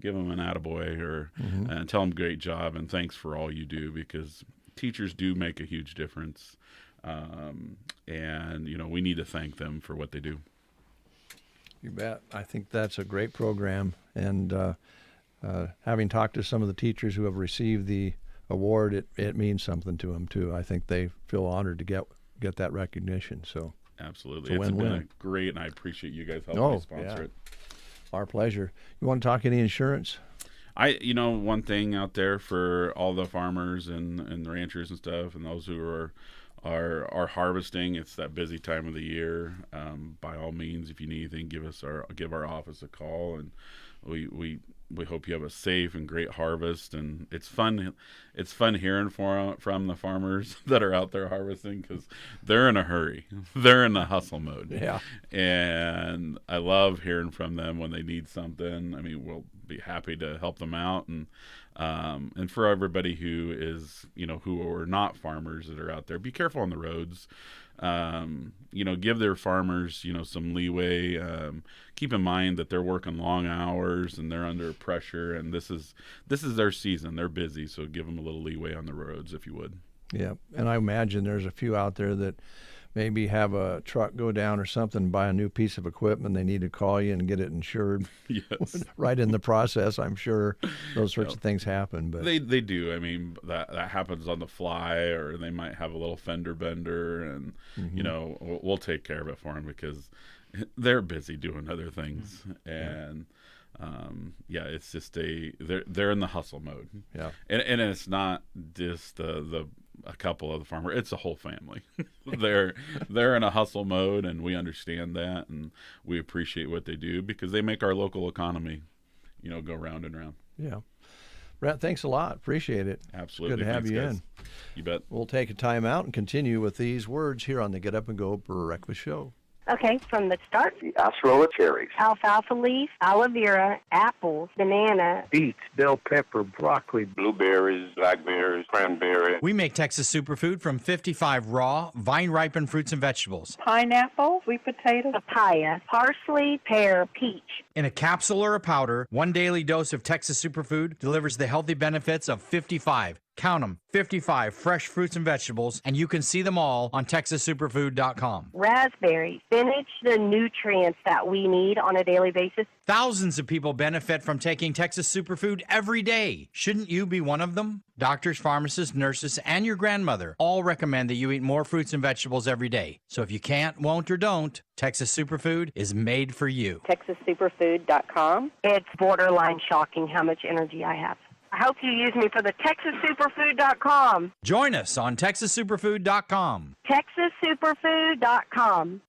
give them an attaboy and tell them great job and thanks for all you do, because teachers do make a huge difference. And we need to thank them for what they do. You bet. I think that's a great program. And having talked to some of the teachers who have received the award, it means something to them too. I think they feel honored to get that recognition. So absolutely, it's been great, and I appreciate you guys helping me sponsor it. Our pleasure. You want to talk any insurance? One thing out there for all the farmers and the ranchers and stuff, and those who are harvesting, it's that busy time of the year. By all means, if you need anything, give our office a call, and we hope you have a safe and great harvest. And it's fun hearing from the farmers that are out there harvesting, because they're in a hurry, they're in a hustle mode. Yeah. And I love hearing from them when they need something. I mean, be happy to help them out. And for everybody who is, who are not farmers that are out there, be careful on the roads. Give their farmers, some leeway. Keep in mind that they're working long hours and they're under pressure, and this is their season. They're busy, so give them a little leeway on the roads, if you would. Yeah, and I imagine there's a few out there that maybe have a truck go down or something, buy a new piece of equipment, they need to call you and get it insured. Yes. Right in the process, I'm sure those sorts of things happen. But they do. I mean, that happens on the fly, or they might have a little fender bender, and we'll take care of it for them because they're busy doing other things. And it's just they're in the hustle mode. Yeah, and it's not just a couple of the farmers, it's a whole family. they're in a hustle mode, and we understand that, and we appreciate what they do because they make our local economy, go round and round. Yeah. Brent, thanks a lot. Appreciate it. Absolutely. It's good to have you guys. in. You bet. We'll take a time out and continue with these words here on the Get Up and Go Breakfast Show. Okay, from the start. The acerola cherries. Alfalfa leaf, aloe vera, apples, banana. Beets, bell pepper, broccoli. Blueberries, blackberries, cranberry. We make Texas Superfood from 55 raw, vine-ripened fruits and vegetables. Pineapple, sweet potato, papaya, parsley, pear, peach. In a capsule or a powder, one daily dose of Texas Superfood delivers the healthy benefits of 55. Count them, 55 fresh fruits and vegetables, and you can see them all on TexasSuperfood.com. Raspberry, spinach, the nutrients that we need on a daily basis. Thousands of people benefit from taking Texas Superfood every day. Shouldn't you be one of them? Doctors, pharmacists, nurses, and your grandmother all recommend that you eat more fruits and vegetables every day. So if you can't, won't, or don't, Texas Superfood is made for you. TexasSuperfood.com. It's borderline shocking how much energy I have. I hope you use me for the TexasSuperfood.com. Join us on TexasSuperfood.com. TexasSuperfood.com.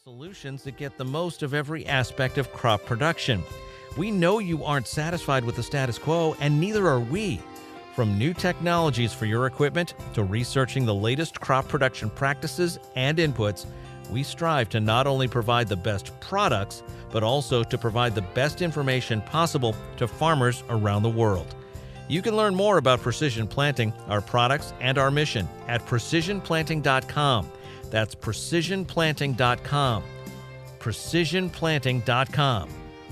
Solutions that get the most of every aspect of crop production. We know you aren't satisfied with the status quo, and neither are we. From new technologies for your equipment to researching the latest crop production practices and inputs, we strive to not only provide the best products, but also to provide the best information possible to farmers around the world. You can learn more about Precision Planting, our products, and our mission at precisionplanting.com. That's precisionplanting.com. precisionplanting.com,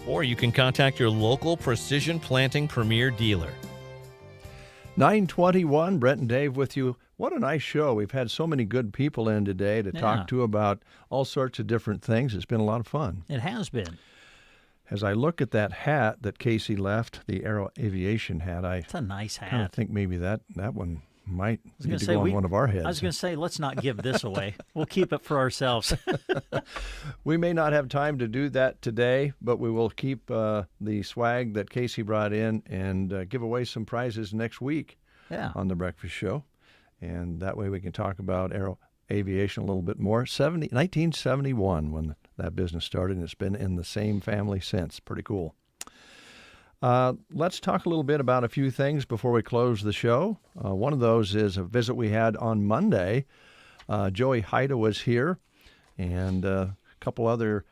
or you can contact your local Precision Planting Premier dealer. 9:21, Brent and Dave with you. What a nice show. We've had so many good people in today to talk to about all sorts of different things. It's been a lot of fun. It has been. As I look at that hat that Casey left, the Aero Aviation hat, it's a nice hat. I kind of think maybe that one might need to go on one of our heads. I was going to say, let's not give this away. We'll keep it for ourselves. We may not have time to do that today, but we will keep the swag that Casey brought in and give away some prizes next week on The Breakfast Show. And that way we can talk about Aero Aviation a little bit more. 1971 when that business started, and it's been in the same family since. Pretty cool. Let's talk a little bit about a few things before we close the show. One of those is a visit we had on Monday. Joey Haida was here, and a couple other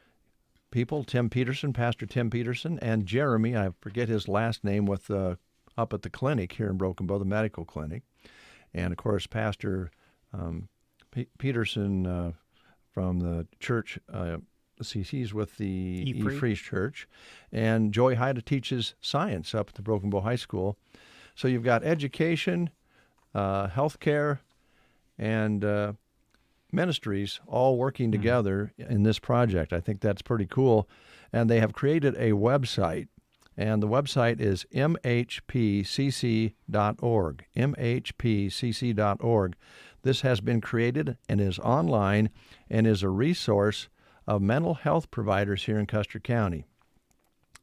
people, Pastor Tim Peterson, and Jeremy, I forget his last name, with up at the clinic here in Broken Bow, the medical clinic. And, of course, Pastor Peterson from the church, he's with the E-Free Church, and Joey Haida teaches science up at the Broken Bow High School. So you've got education, healthcare, and ministries all working together in this project. I think that's pretty cool. And they have created a website, and the website is mhpcc.org, mhpcc.org. This has been created and is online and is a resource of mental health providers here in Custer County.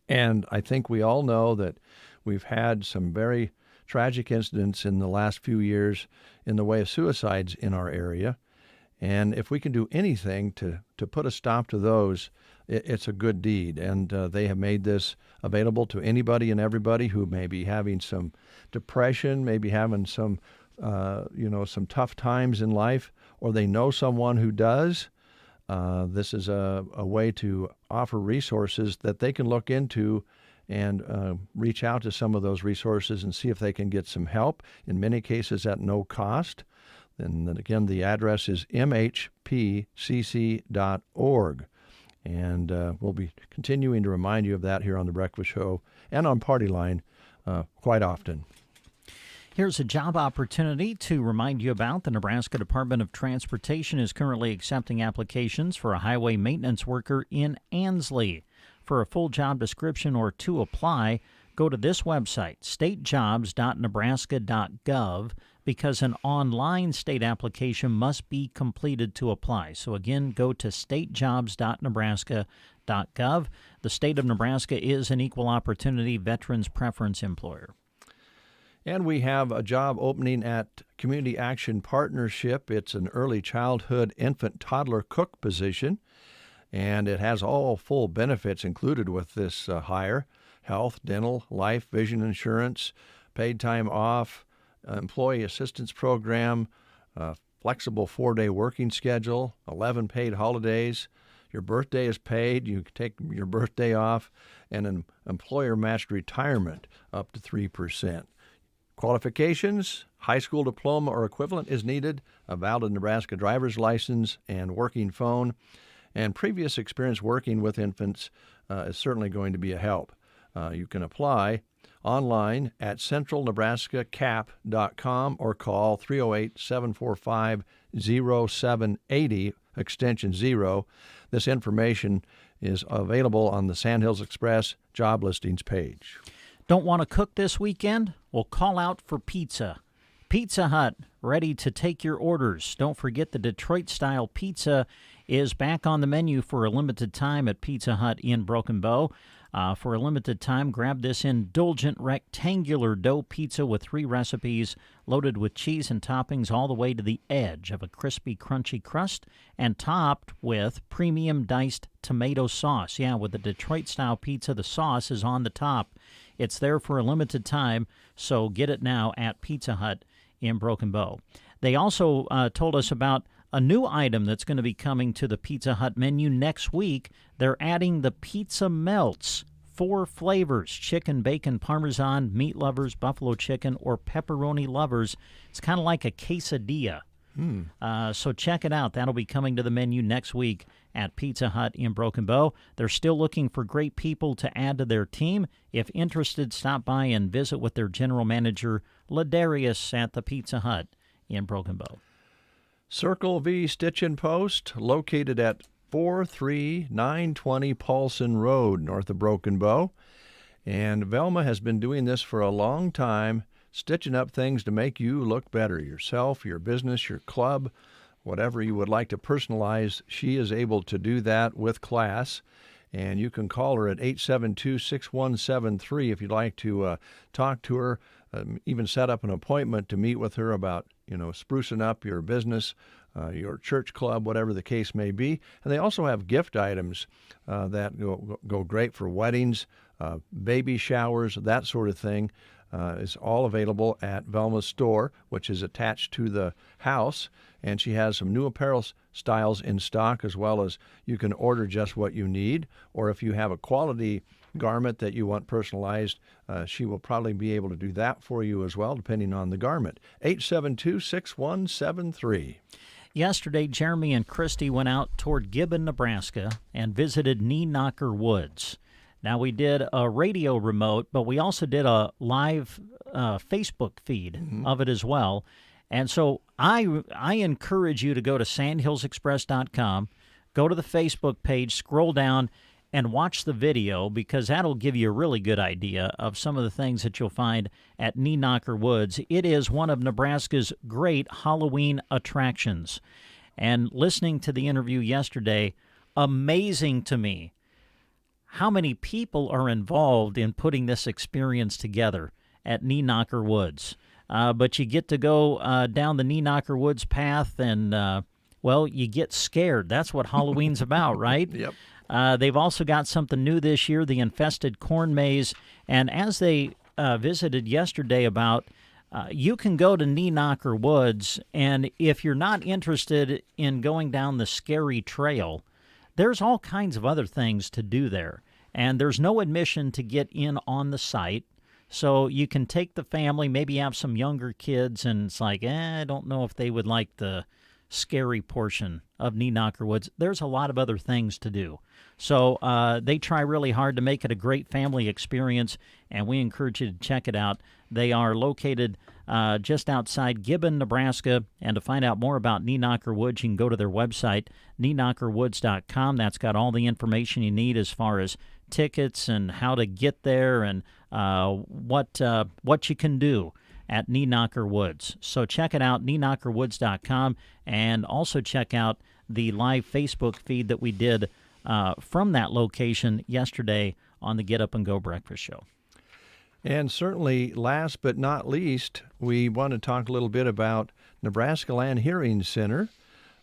And I think we all know that we've had some very tragic incidents in the last few years in the way of suicides in our area. And if we can do anything to put a stop to those, it's a good deed. And they have made this available to anybody and everybody who may be having some depression, maybe having some tough times in life, or they know someone who does. This is a way to offer resources that they can look into and reach out to some of those resources and see if they can get some help, in many cases at no cost. And then again, the address is mhpcc.org. And we'll be continuing to remind you of that here on The Breakfast Show and on Party Line quite often. Here's a job opportunity to remind you about. The Nebraska Department of Transportation is currently accepting applications for a highway maintenance worker in Ansley. For a full job description or to apply, go to this website, statejobs.nebraska.gov, because an online state application must be completed to apply. So again, go to statejobs.nebraska.gov. The state of Nebraska is an equal opportunity veterans preference employer. And we have a job opening at Community Action Partnership. It's an early childhood infant toddler cook position, and it has all full benefits included with this hire: health, dental, life, vision insurance, paid time off, employee assistance program, flexible 4-day working schedule, 11 paid holidays. Your birthday is paid. You can take your birthday off, and an employer-matched retirement up to 3%. Qualifications: high school diploma or equivalent is needed, a valid Nebraska driver's license and working phone, and previous experience working with infants is certainly going to be a help. You can apply online at centralnebraskacap.com or call 308-745-0780, extension 0. This information is available on the Sandhills Express job listings page. Don't want to cook this weekend? Well, call out for pizza. Pizza Hut, ready to take your orders. Don't forget the Detroit-style pizza is back on the menu for a limited time at Pizza Hut in Broken Bow. For a limited time, grab this indulgent rectangular dough pizza with 3 recipes, loaded with cheese and toppings all the way to the edge of a crispy, crunchy crust, and topped with premium diced tomato sauce. Yeah, with the Detroit-style pizza, the sauce is on the top. It's there for a limited time, so get it now at Pizza Hut in Broken Bow. They also told us about a new item that's going to be coming to the Pizza Hut menu next week. They're adding the Pizza Melts. 4 flavors: chicken, bacon, parmesan, meat lovers, buffalo chicken, or pepperoni lovers. It's kind of like a quesadilla. So check it out. That'll be coming to the menu next week at Pizza Hut in Broken Bow. They're still looking for great people to add to their team. If interested, stop by and visit with their general manager, Ladarius, at the Pizza Hut in Broken Bow. Circle V Stitch and Post, located at 43920 Paulson Road, north of Broken Bow. And Velma has been doing this for a long time, stitching up things to make you look better, yourself, your business, your club, whatever you would like to personalize. She is able to do that with class. And you can call her at 872-6173 if you'd like to talk to her, even set up an appointment to meet with her about, sprucing up your business, your church club, whatever the case may be. And they also have gift items that go great for weddings, baby showers, that sort of thing. Is all available at Velma's store, which is attached to the house. And she has some new apparel styles in stock, as well as you can order just what you need. Or if you have a quality garment that you want personalized, she will probably be able to do that for you as well, depending on the garment. 872-6173. Yesterday, Jeremy and Christy went out toward Gibbon, Nebraska, and visited Knee Knocker Woods. Now, we did a radio remote, but we also did a live Facebook feed of it as well. And so I encourage you to go to sandhillsexpress.com, go to the Facebook page, scroll down, and watch the video, because that'll give you a really good idea of some of the things that you'll find at Knee Knocker Woods. It is one of Nebraska's great Halloween attractions. And listening to the interview yesterday, amazing to me how many people are involved in putting this experience together at Knee Knocker Woods. But you get to go down the Knee Knocker Woods path, and, you get scared. That's what Halloween's about, right? Yep. They've also got something new this year, the Infested Corn Maze. And as they visited yesterday about, you can go to Knee Knocker Woods, and if you're not interested in going down the scary trail, there's all kinds of other things to do there, and there's no admission to get in on the site, so you can take the family, maybe have some younger kids, and it's like, I don't know if they would like the scary portion of Knee Knocker Woods. There's a lot of other things to do. So they try really hard to make it a great family experience, and we encourage you to check it out. They are located just outside Gibbon, Nebraska, and to find out more about Knee Knocker Woods, you can go to their website, kneenknockerwoods.com. That's got all the information you need as far as tickets and how to get there and what you can do at Knee Knocker Woods. So check it out, kneenknockerwoods.com, and also check out the live Facebook feed that we did from that location yesterday on the Get Up and Go Breakfast Show. And certainly, last but not least, we want to talk a little bit about Nebraska Land Hearing Center.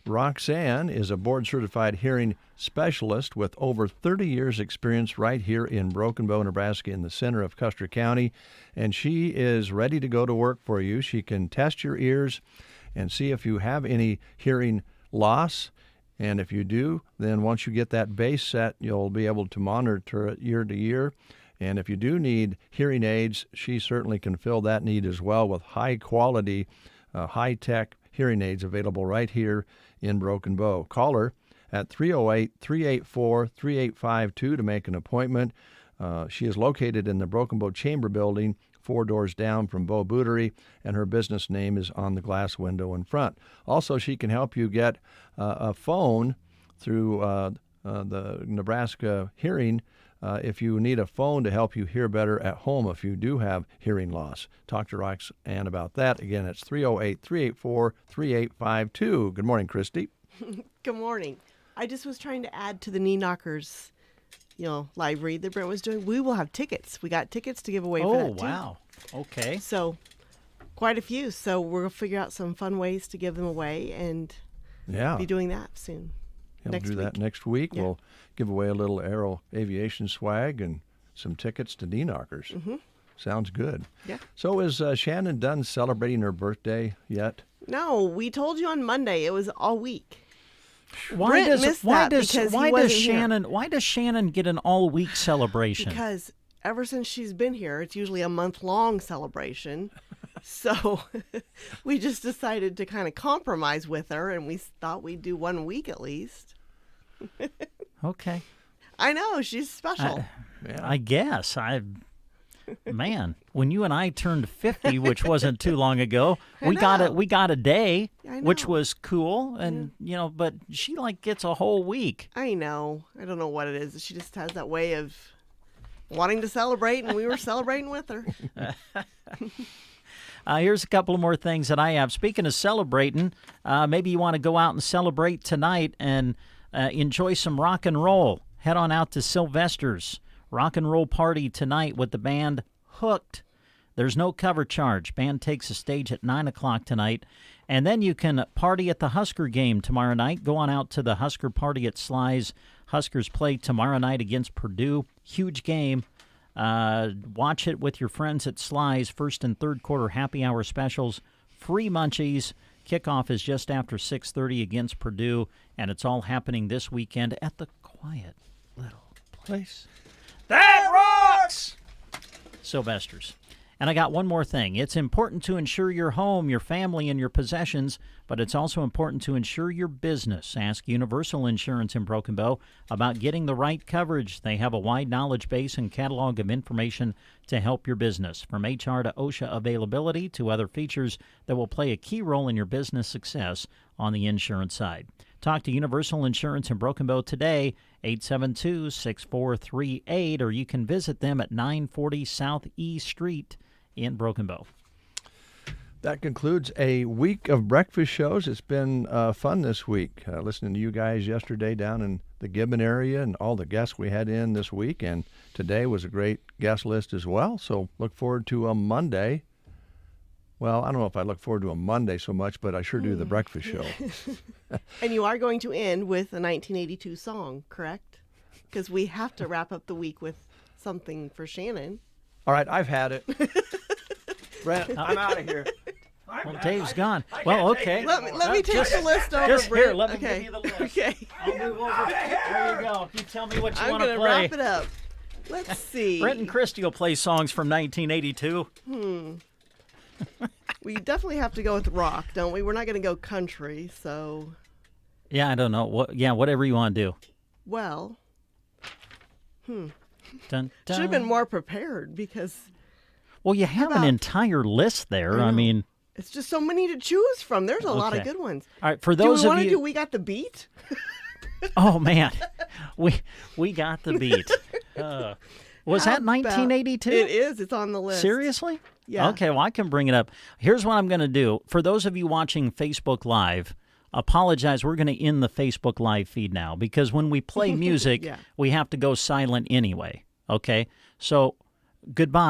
Roxanne is a board-certified hearing specialist with over 30 years' experience right here in Broken Bow, Nebraska, in the center of Custer County, and she is ready to go to work for you. She can test your ears and see if you have any hearing loss, and if you do, then once you get that base set, you'll be able to monitor it year to year. And if you do need hearing aids, she certainly can fill that need as well with high-quality, high-tech hearing aids available right here in Broken Bow. Call her at 308-384-3852 to make an appointment. She is located in the Broken Bow Chamber Building, 4 doors down from Bo Bootery, and her business name is on the glass window in front. Also, she can help you get a phone through the Nebraska Hearing if you need a phone to help you hear better at home if you do have hearing loss. Talk to Roxanne about that. Again, it's 308-384-3852. Good morning, Christy. Good morning. I just was trying to add to the Knee Knockers, live read that Brent was doing. We will have tickets. We got tickets to give away for that, too. Oh, wow. Okay. So, quite a few. So, we're going to figure out some fun ways to give them away and be doing that soon. We'll do that next week. Yeah. We'll give away a little Aero Aviation swag and some tickets to Knee Knockers. Mm-hmm. Sounds good. Yeah. So is Shannon done celebrating her birthday yet? No, we told you on Monday. It was all week. Why Brent does Shannon get an all-week celebration? Because ever since she's been here, it's usually a month-long celebration. So we just decided to kind of compromise with her, and we thought we'd do 1 week at least. Okay. I know, she's special. I guess. Man, when you and I turned 50, which wasn't too long ago, we got a day, which was cool, and but she gets a whole week. I know. I don't know what it is. She just has that way of wanting to celebrate, and we were celebrating with her. Here's a couple of more things that I have. Speaking of celebrating, maybe you want to go out and celebrate tonight and enjoy some rock and roll. Head on out to Sylvester's rock and roll party tonight with the band Hooked. There's no cover charge. Band takes the stage at 9 o'clock tonight. And then you can party at the Husker game tomorrow night. Go on out to the Husker party at Sly's. Huskers play tomorrow night against Purdue. Huge game. Watch it with your friends at Sly's. First and third quarter happy hour specials. Free munchies. Kickoff is just after 6:30 against Purdue. And it's all happening this weekend at the Quiet Little Place. That rocks! Sylvester's. And I got one more thing. It's important to insure your home, your family, and your possessions, but it's also important to insure your business. Ask Universal Insurance in Broken Bow about getting the right coverage. They have a wide knowledge base and catalog of information to help your business, from HR to OSHA availability to other features that will play a key role in your business success on the insurance side. Talk to Universal Insurance in Broken Bow today, 872-6438, or you can visit them at 940 South E Street in Broken Bow. That concludes a week of breakfast shows. It's been fun this week, listening to you guys yesterday down in the Gibbon area and all the guests we had in this week, and today was a great guest list as well, so look forward to a Monday. Well, I don't know if I look forward to a Monday so much, but I sure do the breakfast show. And you are going to end with a 1982 song, correct? Because we have to wrap up the week with something for Shannon. All right, I've had it. Brent, I'm out of here. Well, Dave's gone. Well, okay. Let me take the list over, just Brent. Here, let me give you the list. Okay. I'll move over. There you go. You tell me what you want to I'm play. going to wrap it up. Let's see. Brent and Christy will play songs from 1982. We definitely have to go with rock, don't we? We're not going to go country, so... Yeah, I don't know. Whatever you want to do. Well, Dun, dun. should have been more prepared because... Well, you have an entire list there. I mean... It's just so many to choose from. There's a lot of good ones. All right, for those do we of want you... to do We Got the Beat? Oh, man. We got the beat. Was that 1982? It is. It's on the list. Seriously? Yeah. Okay, well, I can bring it up. Here's what I'm going to do. For those of you watching Facebook Live, apologize. We're going to end the Facebook Live feed now because when we play music, we have to go silent anyway. Okay? So, goodbye.